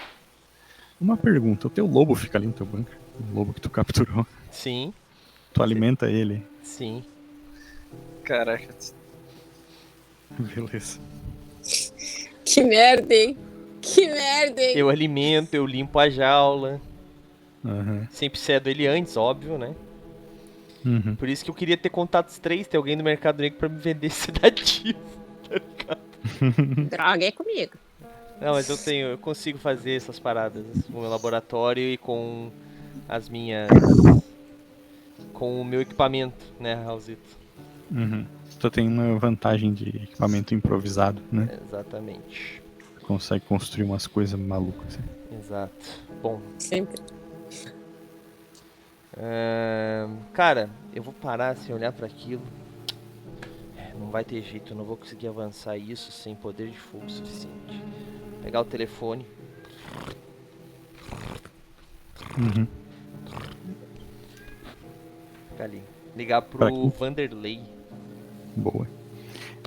Uma pergunta, o teu lobo fica ali no teu bunker? O lobo que tu capturou. Sim, Tu alimenta ele. sim. Caraca. Beleza. Que merda, hein? Que merda, hein? Eu alimento, eu limpo a jaula. Aham. Sempre cedo ele antes, óbvio, né? Uhum. Por isso que eu queria ter contatos 3, ter alguém no Mercado Negro pra me vender sedativo. Tá ligado? Droga, é comigo. Não, mas eu consigo fazer essas paradas com o meu laboratório e com as minhas... com o meu equipamento, né, Raulzito? Uhum. Tu tem uma vantagem de equipamento improvisado, né? Exatamente. Consegue construir umas coisas malucas. Assim. Exato. Bom, Sempre. cara, eu vou parar assim, olhar pra aquilo. Não vai ter jeito, eu não vou conseguir avançar isso sem poder de fogo suficiente. Pegar o telefone. Uhum. Ficar ali. Ligar Pra pro quem? Vanderlei. Boa.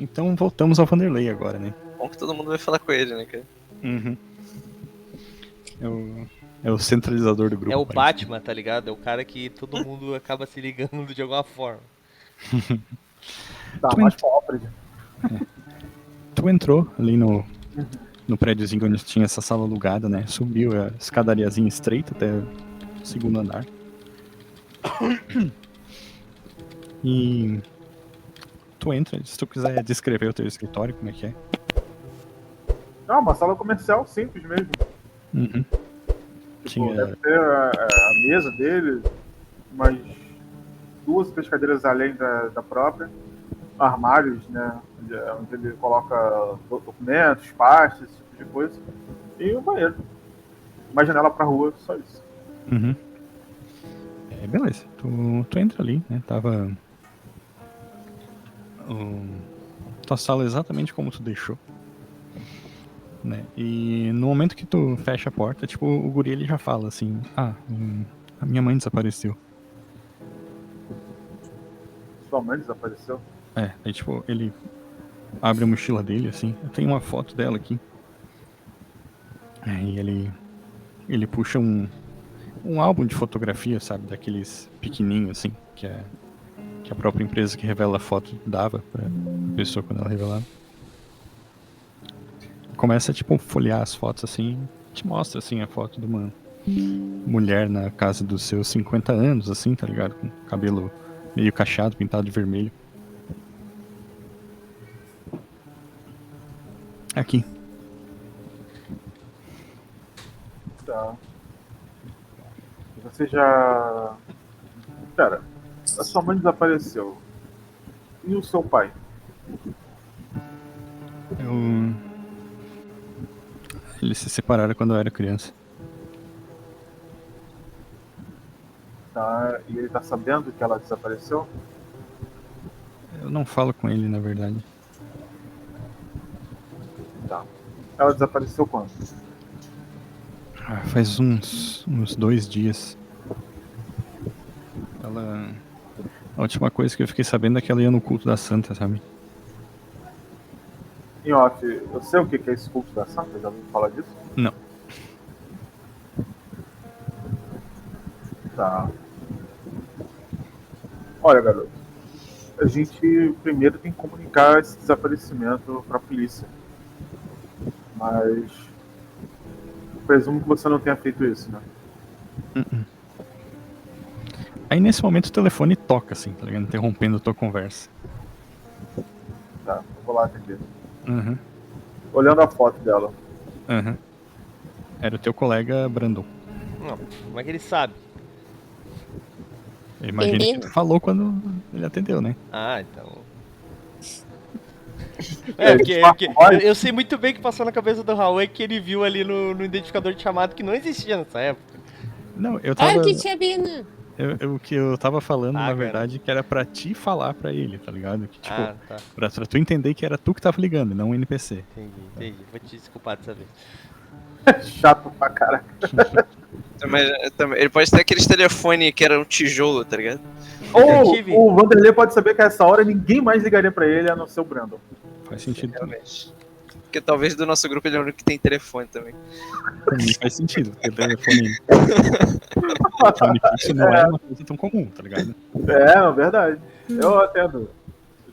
Então voltamos ao Vanderlei agora, né? Bom que todo mundo vai falar com ele, né, cara? Uhum. É o centralizador do grupo. É o parece. Batman, tá ligado? É o cara que todo mundo acaba se ligando de alguma forma. Tá, Tu mais pra Alfred. Tu entrou ali no prédiozinho onde tinha essa sala alugada, né? Subiu a escadariazinha estreita até o segundo andar. E tu entra, se tu quiser descrever o teu escritório, como é que é? Não, uma sala comercial simples mesmo. Uhum. Tipo, Tinha- deve ter a mesa dele, umas 2 ou 3 cadeiras além da própria, armários, né? Onde ele coloca documentos, pastas, esse tipo de coisa. E o banheiro. Uma janela pra rua, só isso. Uhum. Beleza, tu entra ali, né? Tava. Tua sala exatamente como tu deixou. Né? E no momento que tu fecha a porta, tipo, o guri ele já fala assim: a minha mãe desapareceu. Sua mãe desapareceu. Aí tipo, ele abre a mochila dele assim, eu tenho uma foto dela aqui. Aí ele puxa um álbum de fotografia, sabe, daqueles pequenininhos assim, que a própria empresa que revela a foto dava pra pessoa quando ela revelava. Começa, tipo, folhear as fotos assim, te mostra assim a foto de uma mulher na casa dos seus 50 anos, assim, tá ligado? Com cabelo meio cacheado, pintado de vermelho. Aqui. Tá. Você já. Pera, a sua mãe desapareceu. E o seu pai? Eles se separaram quando eu era criança. Tá. E ele tá sabendo que ela desapareceu? Eu não falo com ele, na verdade. Tá. Ela desapareceu quando? Faz uns 2 dias. Ela. A última coisa que eu fiquei sabendo é que ela ia no culto da Santa, sabe? Em off, eu sei o que é esse culto da Santa? Já ouviu falar disso? Não. Tá. Olha, garoto. A gente primeiro tem que comunicar esse desaparecimento pra polícia. Mas. Presumo que você não tenha feito isso, né? Aí nesse momento o telefone toca, assim, tá ligado? Interrompendo a tua conversa. Tá, eu vou lá atender. Uhum. Olhando a foto dela. Uhum. Era o teu colega Brandon. Não, como é que ele sabe? Eu imagino que tu falou quando ele atendeu, né? Ah, então. Eu sei muito bem que passou na cabeça do Raul é que ele viu ali no identificador de chamado que não existia nessa época. Não, eu tava. que tinha vindo. O que eu tava falando, na cara. verdade, que era pra ti falar pra ele, tá ligado? Que, tipo, Tá. pra tu entender que era tu que tava ligando, não o NPC. Entendi. Vou te desculpar dessa vez. Chato pra caraca. Também, ele pode ter aqueles telefones que eram um tijolo, tá ligado? Detetive. Ou o Vanderlei pode saber que a essa hora ninguém mais ligaria pra ele a não ser o Brandon. Faz sentido também. Realmente. Porque talvez do nosso grupo ele é o único que tem telefone também. Pra mim faz sentido, porque o telefone fixo não é uma coisa tão comum, tá ligado? É, verdade. Eu atendo.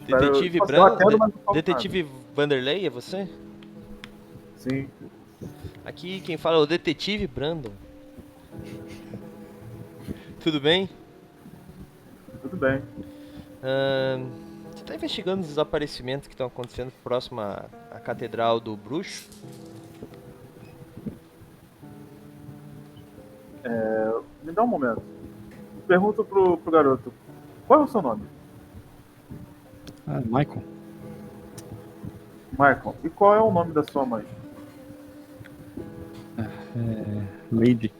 Detetive Eu Brandon? atendo, mas não falo Detetive Vanderlei, é você? nada. Sim. Aqui quem fala é o Detetive Brandon. Tudo bem? Tudo bem. Você tá investigando os desaparecimentos que estão acontecendo próximo à Catedral do Bruxo? Me dá um momento. Pergunto pro garoto. Qual é o seu nome? Michael. Michael. E qual é o nome da sua mãe? Lady.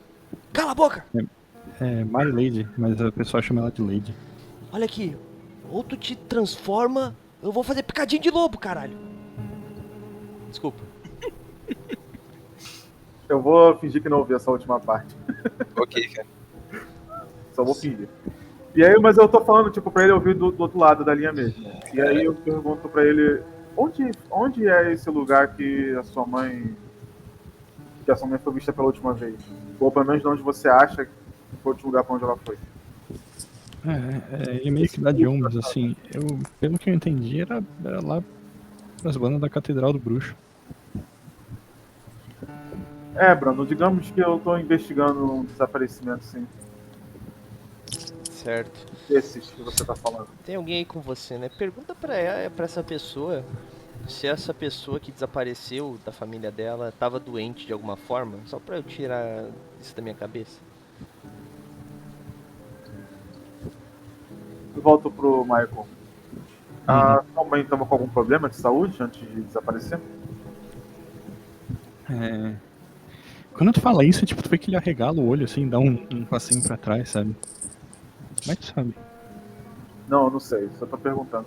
Cala a boca! My Lady, mas a pessoa chama ela de Lady. Olha aqui, ou tu te transforma, eu vou fazer picadinho de lobo, caralho. Desculpa. Eu vou fingir que não ouvi essa última parte. Ok, cara. Só vou fingir. E aí, mas eu tô falando, tipo, pra ele ouvir do outro lado da linha mesmo. E aí eu pergunto pra ele, onde é esse lugar que a sua mãe foi vista pela última vez? Ou pelo menos de onde você acha que foi o último lugar pra onde ela foi? Ele meio que dá de ombros, assim. Pelo que eu entendi, era lá pras bandas da Catedral do Bruxo. Brando, digamos que eu tô investigando um desaparecimento, sim. Certo. Esses que você tá falando. Tem alguém aí com você, né? Pergunta pra essa pessoa se essa pessoa que desapareceu da família dela tava doente de alguma forma, só pra eu tirar isso da minha cabeça. Eu volto pro Michael. A sua mãe tava com algum problema de saúde antes de desaparecer? Quando tu fala isso, tipo, tu vê que ele arregala o olho, assim, dá um passinho pra trás, sabe? Mas tu sabe. Não, não sei, só tô perguntando.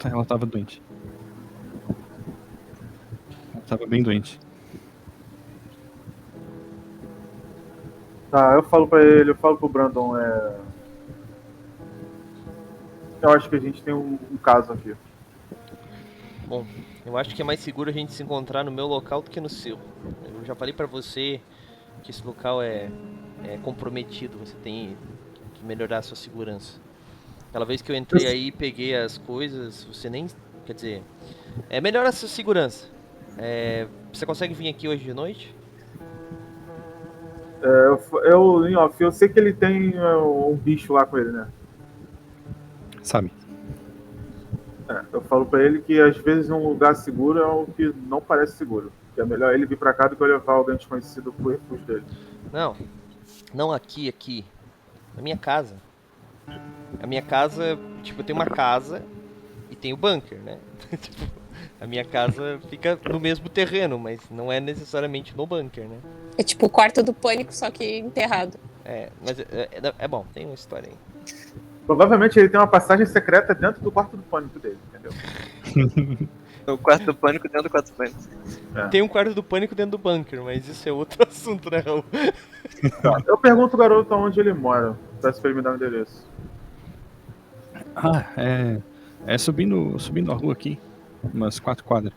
Ela tava doente. Ela tava bem doente. Tá, eu falo pro Brandon, eu acho que a gente tem um caso aqui. Bom, eu acho que é mais seguro a gente se encontrar no meu local do que no seu. Eu já falei pra você que esse local é comprometido, você tem que melhorar a sua segurança. Aquela vez que eu entrei aí e peguei as coisas, você nem... Quer dizer, melhora a sua segurança. Você consegue vir aqui hoje de noite? Em off, eu sei que ele tem um bicho lá com ele, né? Sabe? Eu falo pra ele que às vezes um lugar seguro é o que não parece seguro. Que é melhor ele vir pra cá do que eu levar alguém desconhecido pro refúgio dele. Não aqui. Na minha casa. A minha casa, tipo, eu tenho uma casa e tem o bunker, né? Tipo, a minha casa fica no mesmo terreno, mas não é necessariamente no bunker, né? É tipo o quarto do pânico, só que enterrado. Mas é bom, tem uma história aí. Provavelmente ele tem uma passagem secreta dentro do quarto do pânico dele, entendeu? O quarto do pânico dentro do quarto do pânico. Tem um quarto do pânico dentro do bunker, mas isso é outro assunto, né, Raul? Tá, eu pergunto o garoto onde ele mora. Peço pra ele me dar o endereço. Subindo a rua aqui, umas 4 quadras.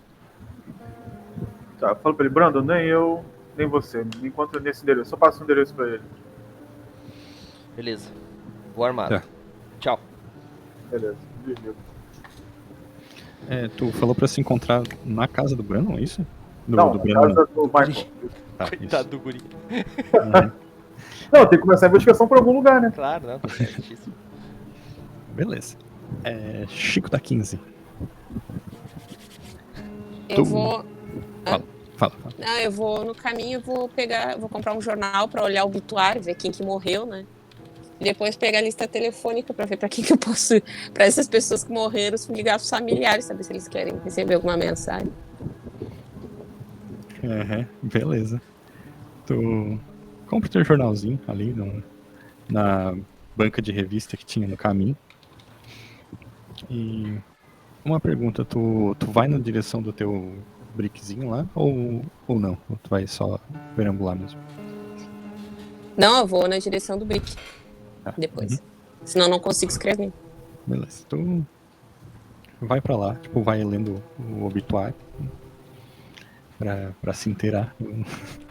Tá, eu falo pra ele, Brandon, nem eu, nem você. Me encontra nesse endereço. Só passo o endereço pra ele. Beleza. Vou armado. Tá. Tchau. Beleza, desligo. Tu falou pra se encontrar na casa do Brandon, é isso? Não, do na Brandon. casa do Michael. Tá, Coitado isso. do guri. Não, tem que começar a investigação por algum lugar, né? Claro, não, tá certíssimo. Beleza. Chico da 15. Eu vou. Fala. Não, eu vou no caminho, vou comprar um jornal pra olhar o obituário, ver quem que morreu, né? E depois pegar a lista telefônica pra ver pra quem que eu posso, pra essas pessoas que morreram, ligar pros familiares, saber se eles querem receber alguma mensagem. Beleza. Tu compra o teu jornalzinho ali na banca de revista que tinha no caminho. E uma pergunta, tu vai na direção do teu brickzinho lá ou não? Ou tu vai só perambular mesmo? Não, eu vou na direção do brick depois. Senão eu não consigo escrever. Beleza. Tu vai pra lá, tipo, vai lendo o obituário pra se inteirar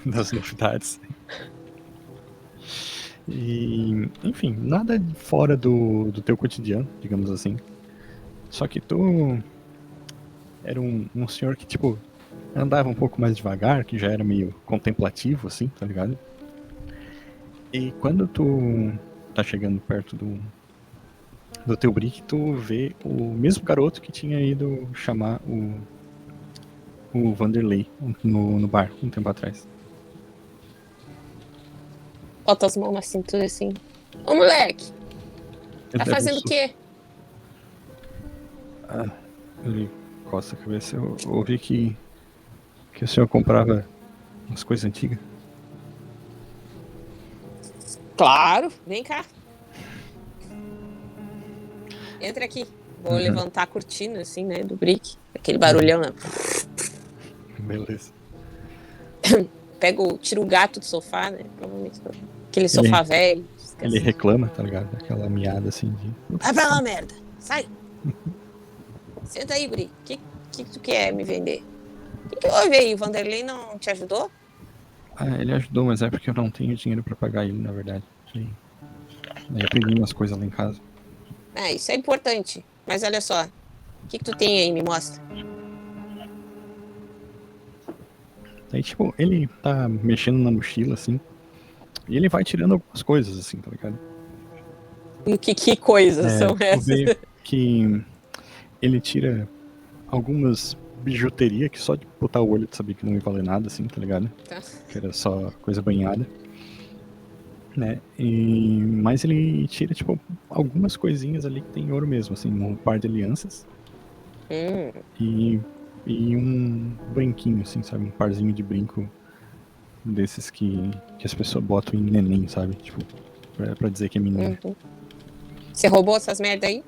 das novidades. E, enfim, nada fora do teu cotidiano, digamos assim. Só que tu era um senhor que, tipo, andava um pouco mais devagar, que já era meio contemplativo, assim, tá ligado? E quando tu tá chegando perto do teu brick, tu vê o mesmo garoto que tinha ido chamar o Vanderlei no bar um tempo atrás. Bota as mãos na cintura assim. Ô, moleque! Tá fazendo o quê? Ele coça a cabeça. Eu ouvi que o senhor comprava umas coisas antigas. Claro, vem cá. Entra aqui. Vou levantar a cortina, assim, né, do brick. Aquele barulhão, né? Beleza. Tiro o gato do sofá, né? Provavelmente. Aquele sofá velho. Ele reclama, tá ligado? Aquela miada assim de. Vai pra lá, merda. Sai. Senta aí, guri. O que tu quer me vender? O que houve aí? O Vanderlei não te ajudou? Ah, ele ajudou, mas é porque eu não tenho dinheiro pra pagar ele, na verdade. Daí eu peguei umas coisas lá em casa. Isso é importante. Mas olha só. O que tu tem aí? Me mostra. Daí, tipo, ele tá mexendo na mochila, assim. E ele vai tirando algumas coisas, assim, tá ligado? E que coisas são Tu essas? vê que ele tira algumas bijuteria que só de botar o olho tu sabia que não ia valer nada, assim, tá ligado? Tá. Que era só coisa banhada. Né? Mas ele tira, tipo, algumas coisinhas ali que tem ouro mesmo, assim, um par de alianças e um brinquinho, assim, sabe? Um parzinho de brinco desses que as pessoas botam em neném, sabe? Tipo, pra dizer que é menino. Você roubou essas merda aí?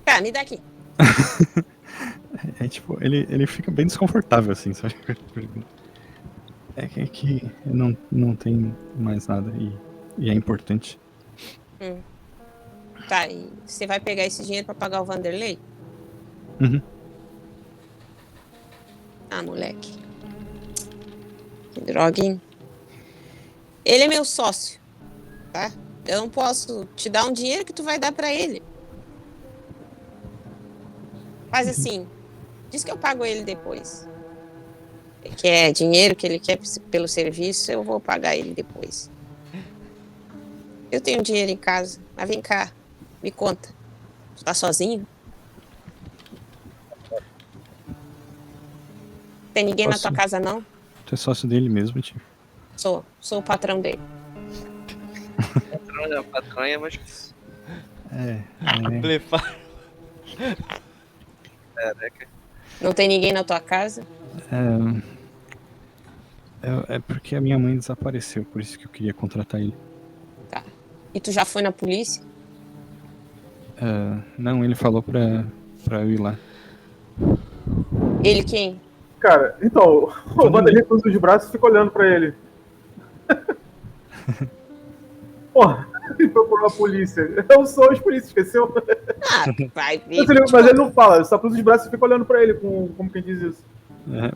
Tá, me dá aqui. Tipo, ele fica bem desconfortável, assim, sabe? É que não tem mais nada e é importante. Tá, e você vai pegar esse dinheiro pra pagar o Vanderlei? Uhum. Ah, moleque. Que droga, hein? Ele é meu sócio, tá? Eu não posso te dar um dinheiro que tu vai dar pra ele. Faz assim, diz que eu pago ele depois. Ele quer dinheiro que ele quer pelo serviço, eu vou pagar ele depois. Eu tenho dinheiro em casa, mas vem cá, me conta. Tu tá sozinho? Tem ninguém na tua casa, não? Tu é sócio dele mesmo, tio? Sou o patrão dele. Patrão, mas... Blefar. Caraca. Não tem ninguém na tua casa? É porque a minha mãe desapareceu, por isso que eu queria contratar ele. Tá. E tu já foi na polícia? Não, ele falou pra eu ir lá. Ele quem? Cara, então, o Vanderlei cruza os braços e fica olhando pra ele. Porra, ele procurou a polícia. Eu sou os polícias, esqueceu? Vai ver. Mas ele não fala, só cruza os braços e fica olhando pra ele, como quem diz isso.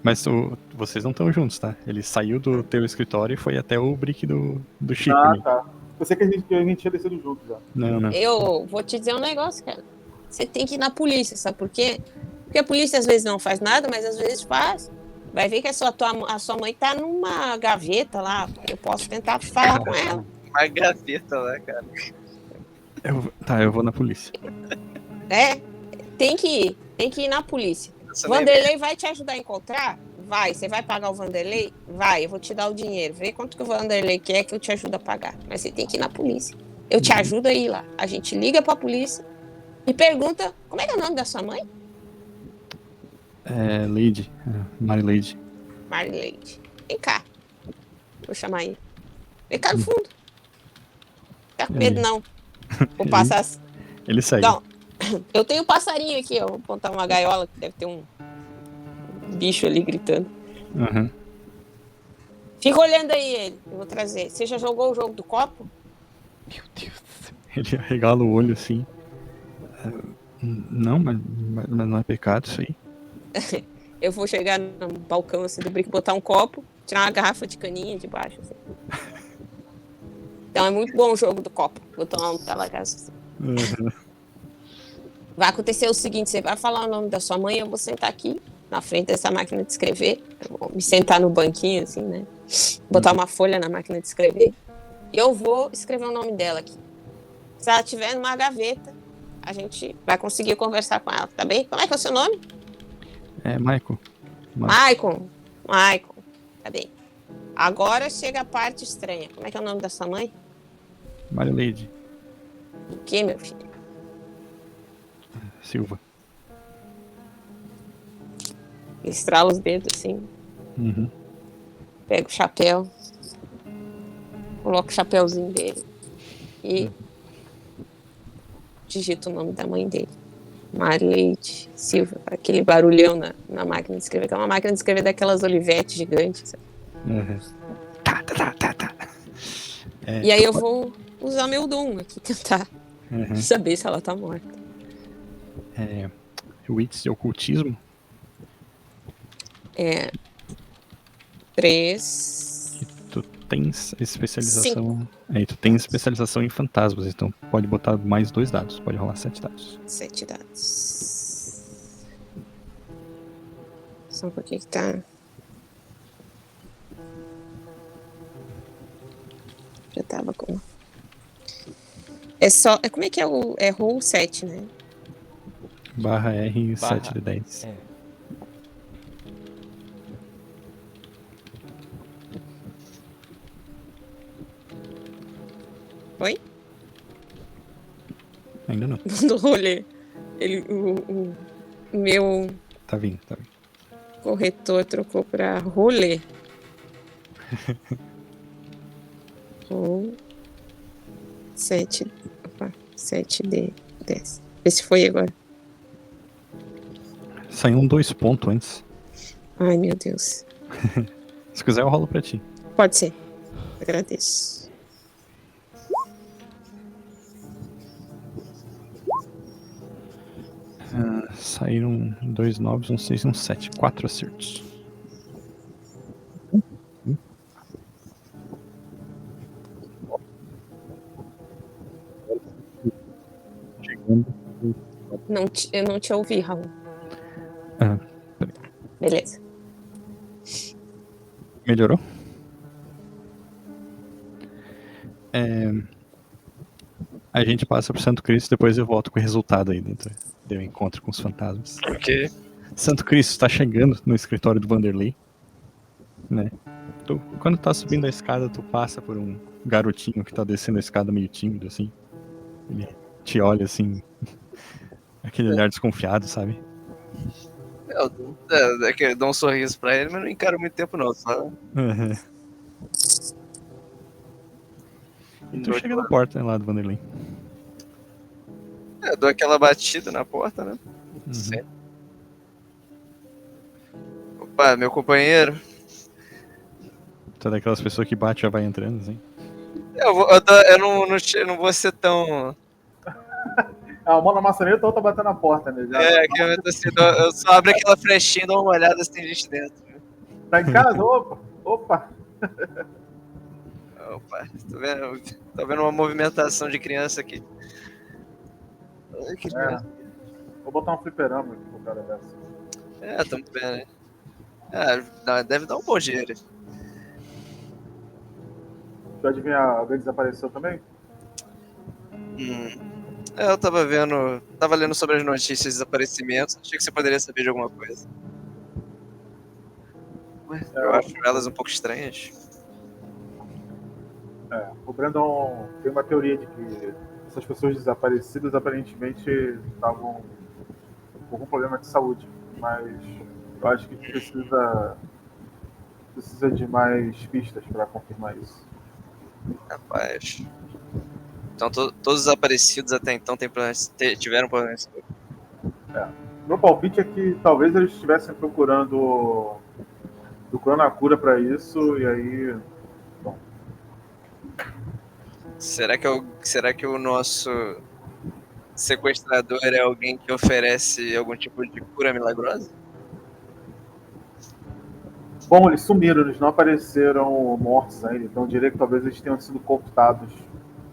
Mas vocês não estão juntos, tá? Ele saiu do teu escritório e foi até o brick do Chico. Tá. Eu sei que a gente tinha descido junto já. Não. Eu vou te dizer um negócio, cara. Você tem que ir na polícia, sabe por quê? Porque a polícia às vezes não faz nada, mas às vezes faz. Vai ver que a sua mãe tá numa gaveta lá. Eu posso tentar falar com ela. Uma gaveta lá, cara. Eu vou na polícia. Tem que ir na polícia. Vanderlei vai te ajudar a encontrar? Vai. Você vai pagar o Vanderlei? Vai, eu vou te dar o dinheiro. Vê quanto que o Vanderlei quer que eu te ajudo a pagar. Mas você tem que ir na polícia. Eu te ajudo a ir lá. A gente liga pra polícia e pergunta, como é que é o nome da sua mãe? Lady. Marileide. Marileide. Vem cá. Vou chamar aí. Vem cá no fundo. Não tá com medo, não. Vou passar... Ele saiu. Não. Eu tenho um passarinho aqui, ó. Vou botar uma gaiola que deve ter um bicho ali gritando. Uhum. Fica olhando aí ele. Eu vou trazer. Você já jogou o jogo do copo? Meu Deus do céu. Ele regala o olho assim. Não, mas não é pecado isso aí. Eu vou chegar no balcão assim do brinco, botar um copo, tirar uma garrafa de caninha de baixo. Assim. Então é muito bom o jogo do copo. Vou tomar um talagaço assim. Uhum. Vai acontecer o seguinte, você vai falar o nome da sua mãe, eu vou sentar aqui na frente dessa máquina de escrever. Eu vou me sentar no banquinho assim, né? Botar uma folha na máquina de escrever. E eu vou escrever o nome dela aqui. Se ela estiver numa gaveta, a gente vai conseguir conversar com ela, tá bem? Como é que é o seu nome? Maicon. Maicon. Tá bem. Agora chega a parte estranha. Como é que é o nome da sua mãe? Marileide. O que, meu filho? Silva. Estrala os dedos assim. Uhum. Pega o chapéu. Coloca o chapéuzinho dele. E digita o nome da mãe dele. Marileide Silva. Aquele barulhão na máquina de escrever. Que é uma máquina de escrever daquelas Olivetti gigantes. Uhum. E aí eu vou usar meu dom aqui, tentar Uhum. saber se ela tá morta. Wits de ocultismo. 3. Tu tens especialização. Tu tens especialização em fantasmas, então pode botar mais 2 dados. Pode rolar 7 dados. 7 dados. Só um pouquinho que tá. Já tava com. É só. Como é que é o. É roll 7, né? Barra R, Barra- 7 de 10. É. Oi? Ainda não. Do rolê. O meu Tá vindo, tá vindo. corretor trocou pra rolê. Roll 7. Opa, 7 de 10. Vê se foi agora. Saiu 2 pontos antes. Ai, meu Deus. Se quiser, eu rolo pra ti. Pode ser. Agradeço. Saíram 2 9, um 6 e um 7. 4 acertos. Chegando. Eu não te ouvi, Raul. Ah, Beleza. melhorou? A gente passa pro Santo Cristo, depois eu volto com o resultado aí dentro do encontro com os fantasmas. Ok. Santo Cristo está chegando no escritório do Vanderlei, né? Quando tá subindo a escada, tu passa por um garotinho que tá descendo a escada meio tímido, assim. Ele te olha, assim, aquele olhar desconfiado, sabe? É que eu dou um sorriso pra ele, mas não encaro muito tempo não, só. Uhum. E tu chega na porta lá do Vanderlei. Eu dou aquela batida na porta, né? Uhum. Sim. Opa, meu companheiro. Tu é daquelas pessoas que bate e já vai entrando, assim. Eu não vou ser tão. A mão na maçaneta, a outra batendo na porta, né? Já. É, que eu só abro aquela flechinha e dou uma olhada se tem gente dentro. Tá em casa? Opa! Opa! Opa, tô vendo uma movimentação de criança aqui. Ai, que merda. Vou botar um fliperama aqui pro cara dessa. É, tamo vendo, né? Deve dar um bom dinheiro. Deixa eu adivinhar, alguém desapareceu também? Eu tava lendo sobre as notícias de desaparecimentos, achei que você poderia saber de alguma coisa. Eu acho elas um pouco estranhas. O Brandon tem uma teoria de que essas pessoas desaparecidas aparentemente estavam com algum problema de saúde, mas eu acho que precisa de mais pistas para confirmar isso. Rapaz. Então todos os desaparecidos até então tiveram problemas. Meu palpite é que talvez eles estivessem procurando a cura para isso, e aí. Bom, Será que o nosso sequestrador é alguém que oferece algum tipo de cura milagrosa? bom, eles sumiram, eles não apareceram mortos ainda, então eu diria que talvez eles tenham sido cooptados.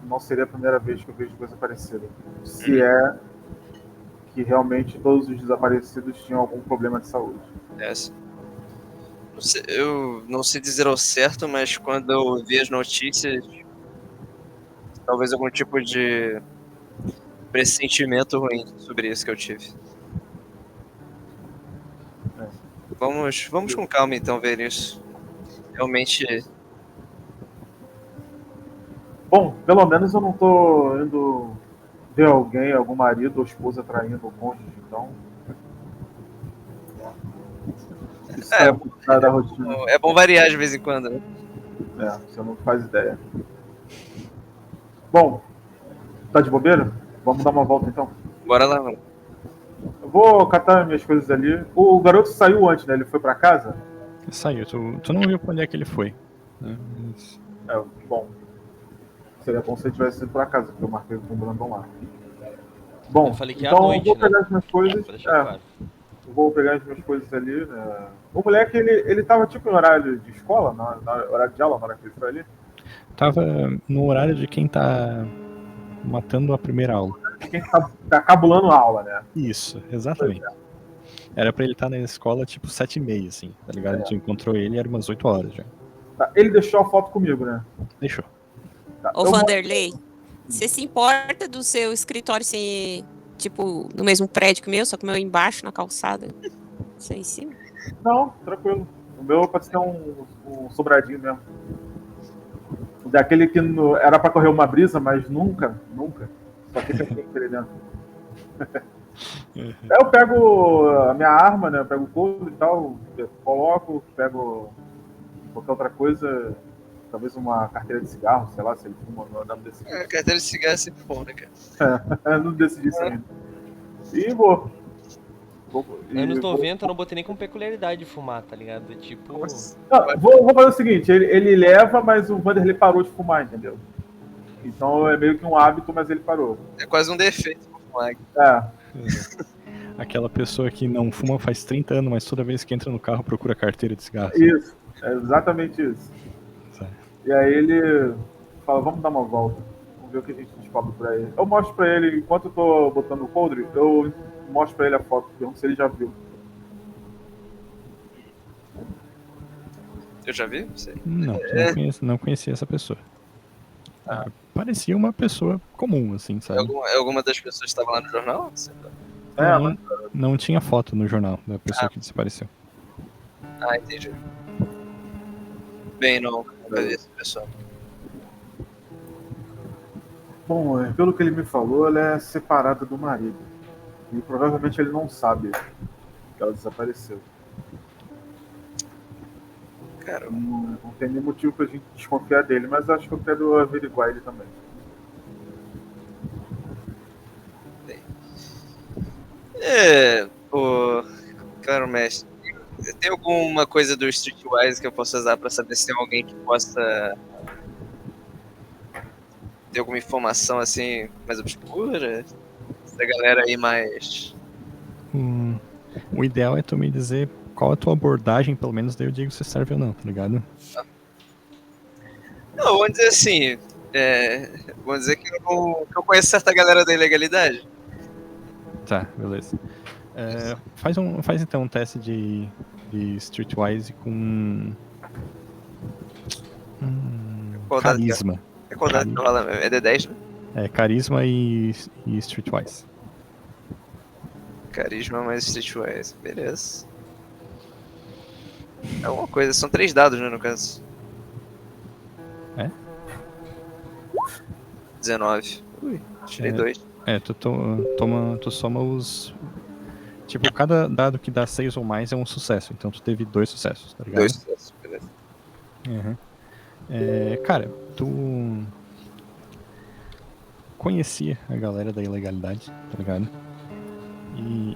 Não seria a primeira vez que eu vejo coisa parecida. Se é que realmente todos os desaparecidos tinham algum problema de saúde. Eu não sei dizer ao certo, mas quando eu vi as notícias, talvez algum tipo de pressentimento ruim sobre isso que eu tive. Vamos com calma então ver isso. Realmente. Bom, pelo menos eu não tô indo ver alguém, algum marido ou esposa traindo o cônjuge, então. Isso é um pouco da rotina. É bom variar de vez em quando, né? Você não faz ideia. Bom, tá de bobeira? Vamos dar uma volta então. Bora lá, mano. Eu vou catar minhas coisas ali. O garoto saiu antes, né? Ele foi pra casa? Saiu, tu não viu pra onde é que ele foi. né? Mas- Bom. Seria bom se ele tivesse ido pra casa, porque eu marquei com o Brandon lá. Bom, Eu falei que é à então noite, eu vou né? pegar as minhas coisas. Pra deixar claro. Eu vou pegar as minhas coisas ali, né? O moleque, ele tava tipo em horário de escola, na horário de aula, na hora que ele foi ali. Tava no horário de quem tá matando a primeira aula. Quem tá cabulando a aula, né? Isso, exatamente. Era pra ele estar na escola tipo 7h30, assim, tá ligado? A gente encontrou ele, era umas 8 horas já. Tá, ele deixou a foto comigo, né? Deixou. Tá, Ô, eu Vanderlei, você se importa do seu escritório ser, tipo, no mesmo prédio que o meu, só que o meu é embaixo, na calçada? Você é em cima? Não, tranquilo. O meu pode ser um sobradinho mesmo. Daquele que era pra correr uma brisa, mas nunca. Só fica quente ali dentro. Aí eu pego a minha arma, né? Eu pego o couro e tal, coloco, pego qualquer outra coisa, talvez uma carteira de cigarro, sei lá, se ele fuma, não decidi. Carteira de cigarro é sempre bom, né, cara? Não decidi isso ainda. E vou. Anos 90 eu não botei nem com peculiaridade de fumar, tá ligado? Tipo. Vou fazer o seguinte, ele leva, mas o Vanderlei parou de fumar, entendeu? Então é meio que um hábito, mas ele parou. É quase um defeito pra fumar. Aquela pessoa que não fuma faz 30 anos, mas toda vez que entra no carro procura carteira de cigarro. Isso, é exatamente isso. Certo. E aí ele fala, vamos dar uma volta. Vamos ver o que a gente descobre pra ele. Eu mostro pra ele, enquanto eu tô botando o coldre, eu mostro pra ele a foto, pergunto se ele já viu. Eu já vi? Não sei. Não conhecia essa pessoa. Parecia uma pessoa comum, assim, sabe? Alguma das pessoas que estavam lá no jornal? Sei lá. Não tinha foto no jornal da pessoa que desapareceu. Ah, entendi. Bem, não vai ver essa pessoa. Bom, pelo que ele me falou, ela é separada do marido. E provavelmente ele não sabe que ela desapareceu. Cara, Não tem nenhum motivo pra gente desconfiar dele, mas acho que eu quero averiguar ele também. Claro, mestre. Tem alguma coisa do Streetwise que eu possa usar pra saber se tem alguém que possa ter alguma informação assim mais obscura? Da galera aí mais. O ideal é tu me dizer qual a tua abordagem, pelo menos daí eu digo se serve ou não, tá ligado? Não, vamos dizer assim. Vamos dizer que eu conheço certa galera da ilegalidade. Tá, beleza. Faz então um teste de Streetwise com Qual dado que é? carisma. Qual dado que rola? É D10, né? Carisma e Streetwise. Carisma mais Streetwise. Beleza. É alguma coisa. São 3 dados, né, no caso. É? 19. Ui, tirei 2. Tu soma os... Tipo, cada dado que dá 6 ou mais é um sucesso. Então tu teve 2 sucessos, tá ligado? 2 sucessos, beleza. Uhum. Cara, tu conhecia a galera da ilegalidade, tá ligado?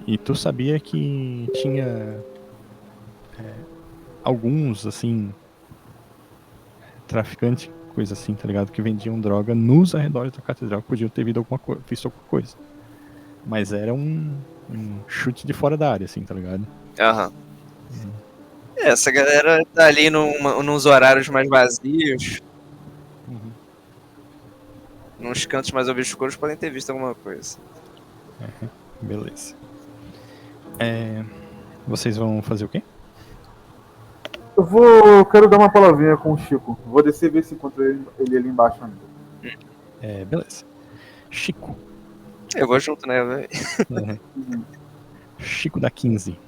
E tu sabia que tinha alguns, assim, traficantes, coisa assim, tá ligado? Que vendiam droga nos arredores da catedral, que podiam ter visto alguma coisa. Mas era um chute de fora da área, assim, tá ligado? Aham. Essa galera tá ali nos horários mais vazios. Nos cantos mais obscuros podem ter visto alguma coisa. Beleza. Vocês vão fazer o quê? Eu quero dar uma palavrinha com o Chico. Vou descer e ver se encontro ele ali embaixo ainda. Beleza. Chico. Eu vou junto, né, velho? Chico da 15.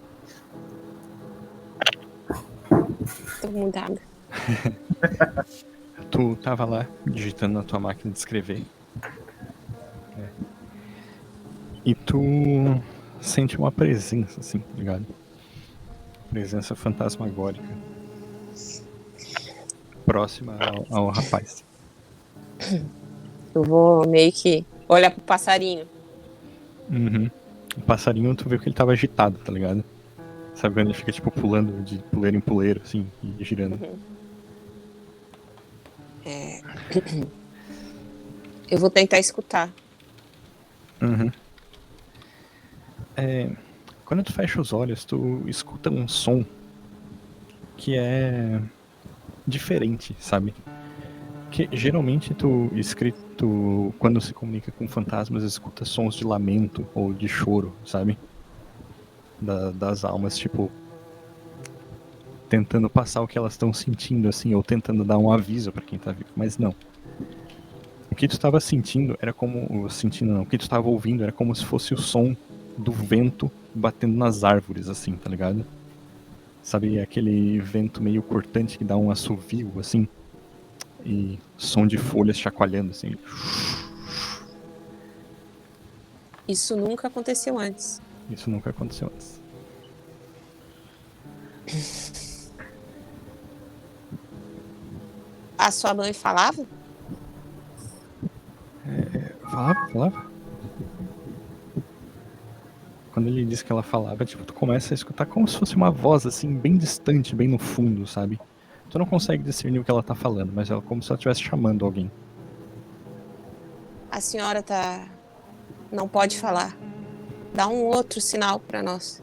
Tô mudada. Tu tava lá digitando na tua máquina de escrever. E tu sente uma presença, assim, tá ligado? Presença fantasmagórica. Próxima ao rapaz. Eu vou meio que olhar pro passarinho. Uhum. O passarinho, tu viu que ele tava agitado, tá ligado? Sabe quando ele fica, tipo, pulando de puleiro em puleiro, assim, e girando. Eu vou tentar escutar. Uhum. Quando tu fecha os olhos, tu escuta um som que é diferente, sabe? Que geralmente tu, quando se comunica com fantasmas, escuta sons de lamento ou de choro, sabe? Das almas, tipo, tentando passar o que elas estão sentindo, assim, ou tentando dar um aviso pra quem tá vivo, mas não. O que tu tava sentindo era como. Sentindo não, o que tu tava ouvindo era como se fosse o som do vento batendo nas árvores, assim, tá ligado? Sabe, aquele vento meio cortante que dá um assovio, assim, e som de folhas chacoalhando, assim. Isso nunca aconteceu antes. Isso nunca aconteceu antes. A sua mãe falava? Falava. Quando ele disse que ela falava, tipo, tu começa a escutar como se fosse uma voz, assim, bem distante, bem no fundo, sabe? Tu não consegue discernir o que ela tá falando, mas é como se ela estivesse chamando alguém. A senhora não pode falar. Dá um outro sinal pra nós.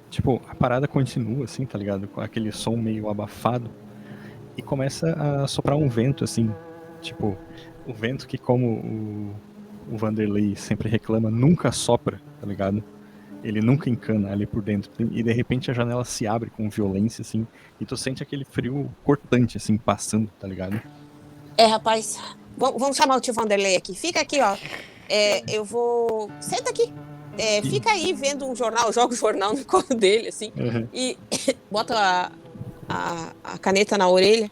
Tipo, a parada continua, assim, tá ligado? Com aquele som meio abafado. E começa a soprar um vento, assim. Tipo, o vento que, como o Vanderlei sempre reclama, nunca sopra, tá ligado? Ele nunca encana ali por dentro. E de repente a janela se abre com violência, assim. E tu sente aquele frio cortante, assim, passando, tá ligado? Rapaz, vamos chamar o tio Vanderlei aqui. Fica aqui, ó. Eu vou... Senta aqui. Fica aí vendo um jornal, joga o jornal no colo dele, assim. Uhum. E bota a caneta na orelha.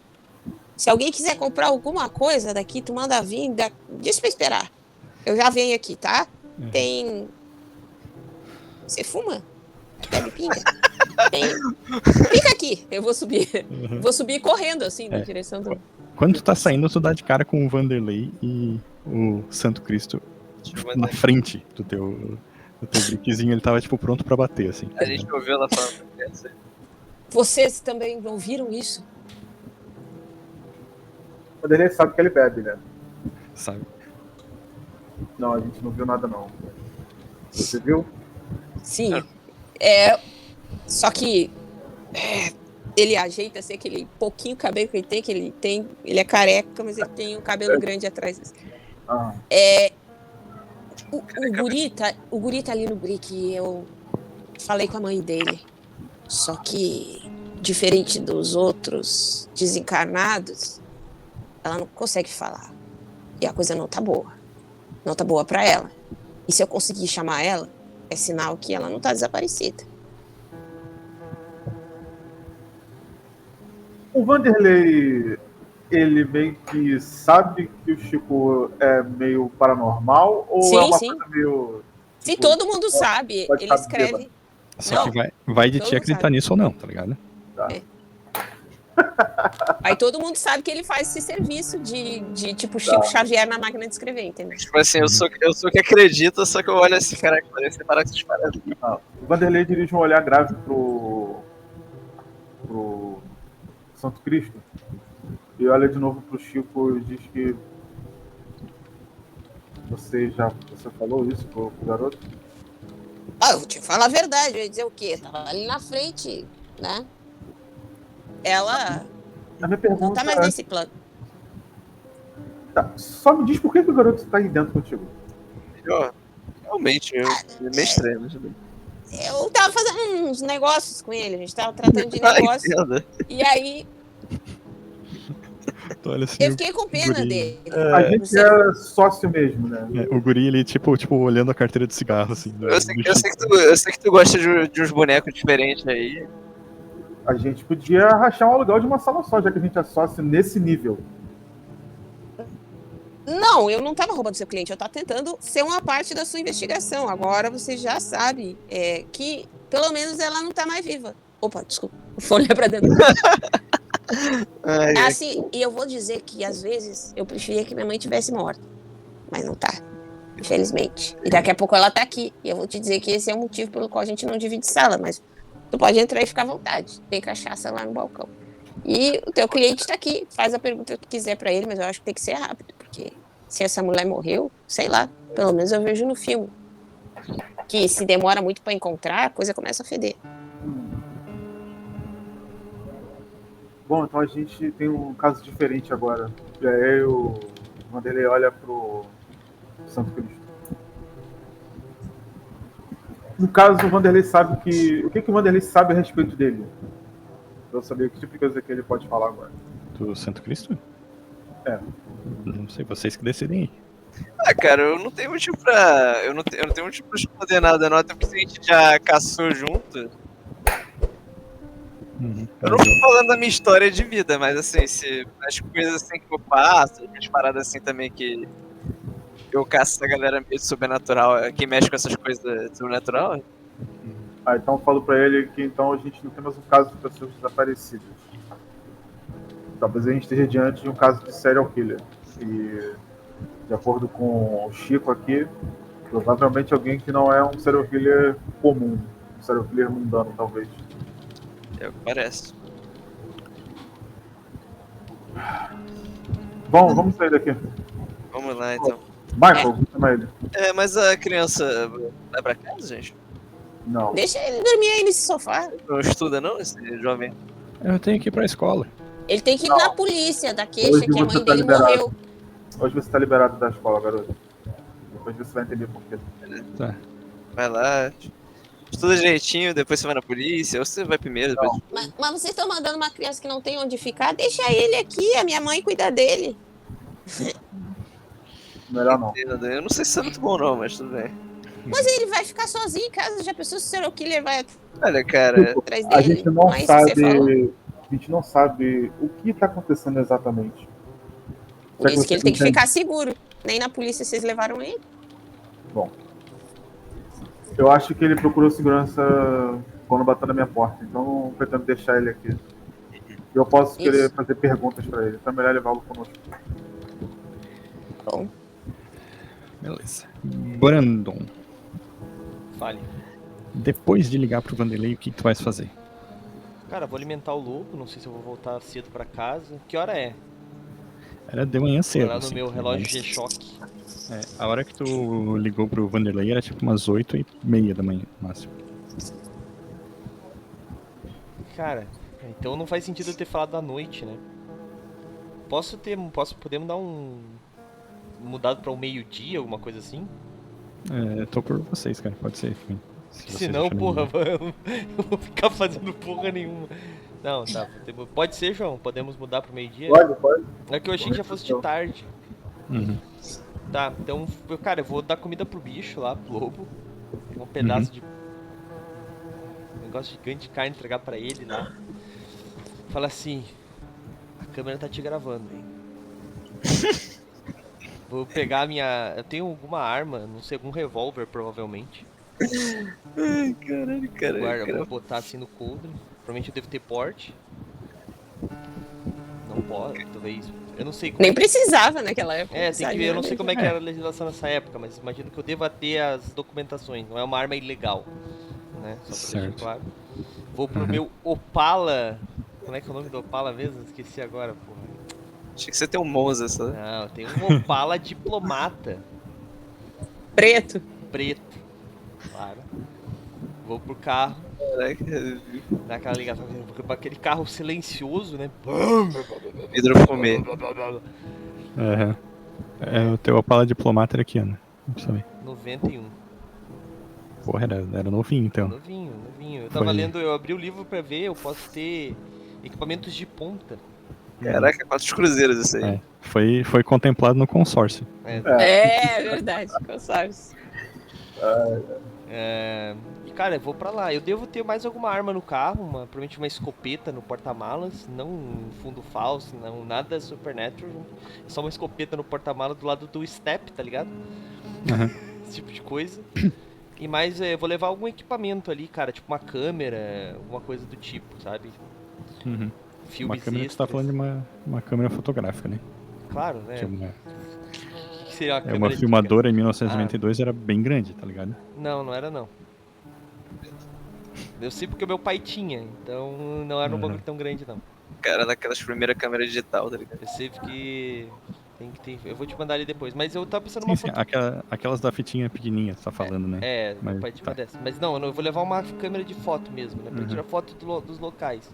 Se alguém quiser comprar alguma coisa daqui, tu manda vir, diz pra esperar. Eu já venho aqui, tá? Uhum. Tem... Você fuma? Bebe pinga? Tem... Fica aqui, eu vou subir. Uhum. Vou subir correndo, assim, na direção do... Quando tu tá saindo, tu dá de cara com o Vanderlei e o Santo Cristo na frente do teu briquezinho. Ele tava, tipo, pronto pra bater, assim. A gente ouviu ela falando. Vocês também ouviram isso? Quando ele sabe que ele bebe, né? Sabe? Não, a gente não viu nada, não. Você viu? Sim. Só que ele ajeita assim, aquele pouquinho cabelo que ele tem. Ele é careca, mas ele tem um cabelo grande atrás. Ah. O guri tá ali no brick. Eu falei com a mãe dele. Só que, diferente dos outros desencarnados, ela não consegue falar. E a coisa não tá boa. Não tá boa pra ela. E se eu conseguir chamar ela, é sinal que ela não tá desaparecida. O Vanderlei, ele meio que sabe que o Chico é meio paranormal? Ou Sim, é uma sim. coisa meio... Sim, todo mundo sabe. pode Ele saber, escreve... Só Não, que vai de todo ti mundo acreditar sabe. nisso ou não, tá ligado? Aí todo mundo sabe que ele faz esse serviço de tipo Chico Xavier na máquina de escrever, entendeu? Tipo assim, eu sou que acredita, só que eu olho assim, caraca, parece que para essas paradas. O Vanderlei dirige um olhar grave pro Santo Cristo e olha de novo pro Chico e diz que você falou isso pro garoto? Eu vou te falar a verdade, eu ia dizer o quê? Tava ali na frente, né? Ela A minha pergunta não tá mais nesse plano. Tá, só me diz por que o garoto tá aí dentro contigo. Realmente, é meio estranho. Mas... Eu tava fazendo uns negócios com ele, a gente tava tratando de negócio. Entendo. E aí Tu olha assim, eu fiquei com pena guri. dele. A gente é sócio mesmo, né? O guri, ele, tipo, olhando a carteira de cigarro, assim. Eu sei que tu gosta de uns bonecos diferentes aí. A gente podia rachar um aluguel de uma sala só, já que a gente é sócio nesse nível. Não, eu não tava roubando seu cliente, eu tava tentando ser uma parte da sua investigação. Agora você já sabe que pelo menos ela não tá mais viva. Opa, desculpa, vou olhar pra dentro. Assim, e eu vou dizer que às vezes eu preferia que minha mãe tivesse morta. Mas não tá, infelizmente. E daqui a pouco ela tá aqui. E eu vou te dizer que esse é o motivo pelo qual a gente não divide sala, mas Tu pode entrar e ficar à vontade. Tem cachaça lá no balcão. E o teu cliente tá aqui. Faz a pergunta que quiser pra ele, mas eu acho que tem que ser rápido. Porque se essa mulher morreu, sei lá. Pelo menos eu vejo no filme. Que se demora muito pra encontrar, a coisa começa a feder. Bom, então a gente tem um caso diferente agora. E aí o Vanderlei olha pro Santo Cristo. No caso, o Vanderlei sabe que... O que o Vanderlei sabe a respeito dele? Pra eu saber que tipo de coisa que ele pode falar agora. Do Santo Cristo? É. Não sei, vocês que decidem aí. Ah, cara, eu não tenho motivo pra. Eu não tenho motivo pra esconder nada, não. Até porque a gente já caçou junto. Eu não tô falando da minha história de vida, mas assim, se as coisas assim que eu passo, as paradas assim também que eu caço essa galera meio sobrenatural, que mexe com essas coisas sobrenatural. Ah, então eu falo pra ele que então a gente não tem mais um caso de pessoas desaparecidas. Talvez a gente esteja diante de um caso de serial killer. E, de acordo com o Chico aqui, provavelmente alguém que não é um serial killer comum. Um serial killer mundano, talvez. É o que parece. Bom, vamos sair daqui. Vamos lá, então. Michael, vamos chamar ele. Mas a criança vai pra casa, gente? Não. Deixa ele dormir aí nesse sofá. Não estuda, não, esse jovem? Eu tenho que ir pra escola. Ele tem que ir na polícia da queixa Hoje que a você mãe tá dele liberado. morreu. Hoje você tá liberado da escola, garoto. Depois você vai entender por quê. Tá. Vai lá, estuda direitinho, depois você vai na polícia, ou você vai primeiro, depois... Mas vocês estão mandando uma criança que não tem onde ficar? Deixa ele aqui, a minha mãe cuida dele. Melhor não. Eu não sei se isso é muito bom não, mas tudo bem. Mas ele vai ficar sozinho em casa, já pensou se o serial killer vai Olha, cara, atrás dele? A gente não é isso que você falou? sabe. A gente não sabe o que está acontecendo exatamente. Por isso você que ele tem que entende? ficar seguro. Nem na polícia vocês levaram ele. Bom. Eu acho que ele procurou segurança quando bateu na minha porta, então não pretendo deixar ele aqui. Eu posso querer Isso. fazer perguntas para ele, então é melhor levá-lo conosco. Bom, Beleza. Brandon, Fale. depois de ligar pro Vanderlei, o que tu vais fazer? Cara, vou alimentar o lobo, não sei se eu vou voltar cedo pra casa. Que hora é? Era de manhã cedo. Olhar no assim, meu relógio mas- G-Shock. A hora que tu ligou pro Vanderlei era tipo umas 8h30 da manhã, no máximo. Cara, então não faz sentido eu ter falado da noite, né? Podemos dar um mudado pra um meio-dia, alguma coisa assim? Tô por vocês, cara, pode ser. Enfim, se vocês Senão, acharem porra, melhor. eu vou ficar fazendo porra nenhuma. Não, tá. Pode ser, João? Podemos mudar pro meio-dia? Pode. É que eu achei que já fosse de tarde. Uhum. Tá, então, cara, eu vou dar comida pro bicho lá, pro lobo. Um pedaço de. Um negócio gigante de carne entregar pra ele lá. Fala assim: a câmera tá te gravando, hein? Vou pegar a minha. Eu tenho alguma arma, não sei, algum revólver provavelmente. ai, caralho, Guarda, vou botar assim no coldre. Provavelmente eu devo ter porte. Não pode, talvez. Eu não sei como. nem precisava naquela época. É, tem que ver, eu não sei como é que É. era a legislação nessa época, mas imagino que eu deva ter as documentações, não é uma arma ilegal, né? Só pra deixar Certo. claro. Vou pro meu Opala. Como é que é o nome do Opala mesmo? Esqueci agora, porra. Achei que você tem um Monza, sabe? Não, tem um Opala diplomata, Preto. preto, claro. Vou pro carro, Caraca, dar aquela ligação, aquele carro silencioso, né? vidro fumê. Aham. O teu Opala diplomata era aqui, Ana. Não saber. 91. Porra, era novinho então. Novinho. Eu tava Foi. lendo, eu abri o livro pra ver, eu posso ter equipamentos de ponta. Caraca, 4 cruzeiros isso aí. É. Foi contemplado no consórcio. É verdade, Gonçalves. E cara, eu vou pra lá. Eu devo ter mais alguma arma no carro, provavelmente uma escopeta no porta-malas, não um fundo falso, não nada supernatural. Só uma escopeta no porta-malas do lado do step, tá ligado? Aham. Esse tipo de coisa. E mais, eu vou levar algum equipamento ali, cara, tipo uma câmera, alguma coisa do tipo, sabe? Uhum. Filmes Uma câmera que você tá extras. falando de uma câmera fotográfica, né? Claro, né? Que O que seria uma uma câmera de- filmadora em 1992 era bem grande, tá ligado? Não era não. Eu sei porque o meu pai tinha, então não era um bagulho tão grande não. Cara, daquelas primeiras câmeras digital, tá ligado? Eu sei porque tem que ter. Eu vou te mandar ali depois, mas eu tava pensando Sim, numa sim, foto. aquelas da fitinha pequenininha, você tá falando, né? É, meu Mas pai tinha tá. uma dessa. Mas não, eu vou levar uma câmera de foto mesmo, né? Pra Uhum. tirar foto dos locais.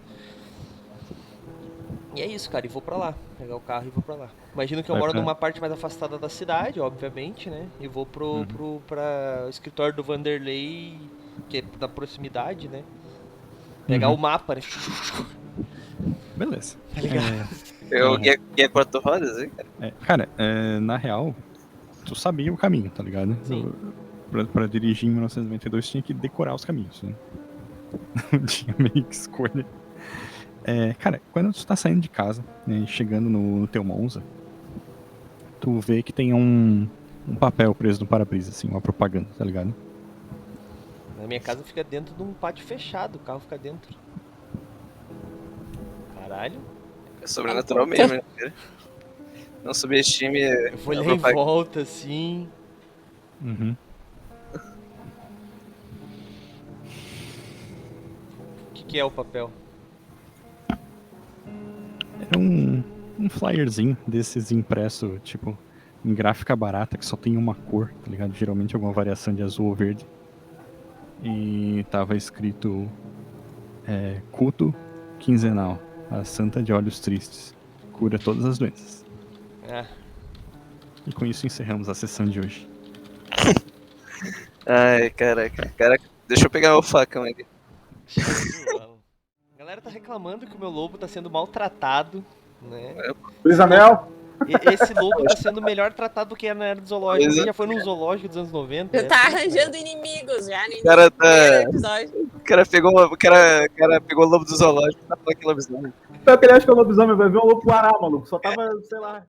E é isso, cara, e vou pra lá. Pegar o carro e vou pra lá. Imagino que eu Vai moro pra- numa parte mais afastada da cidade, obviamente, né? E vou Uhum. pra o escritório do Vanderlei, que é da proximidade, né? Pegar Uhum. o mapa, né? Beleza. Tá ligado? Eu Uhum. guia quatro rodas, hein, cara? Cara, na real, tu sabia o caminho, tá ligado? Sim. Pra dirigir em 1992 tinha que decorar os caminhos, né? Não tinha meio que escolha. Cara, quando tu tá saindo de casa, né, chegando no teu Monza, tu vê que tem um papel preso no para-brisa, assim, uma propaganda, tá ligado? Na minha casa fica dentro de um pátio fechado, o carro fica dentro. Caralho. É sobrenatural mesmo, né, cara? Não subestime Eu vou a olhar em propaganda. volta assim. Uhum. O que é o papel? Era um flyerzinho desses impresso, tipo, em gráfica barata, que só tem uma cor, tá ligado? Geralmente alguma variação de azul ou verde. E tava escrito culto quinzenal, a Santa de Olhos Tristes. Cura todas as doenças. Ah, E com isso encerramos a sessão de hoje. Ai, caraca. Caraca, deixa eu pegar o facão aqui. a galera tá reclamando que o meu lobo tá sendo maltratado, né? Luiz Anel, Esse lobo tá sendo melhor tratado do que na era do zoológico. Alguém já foi num zoológico dos anos 90? Já tá arranjando inimigos já no Cara, primeiro episódio. O cara pegou o lobo do zoológico e tá falando que lobisomem. eu queria acho que o lobisomem vai ver um lobo guará, maluco. Só tava, sei lá.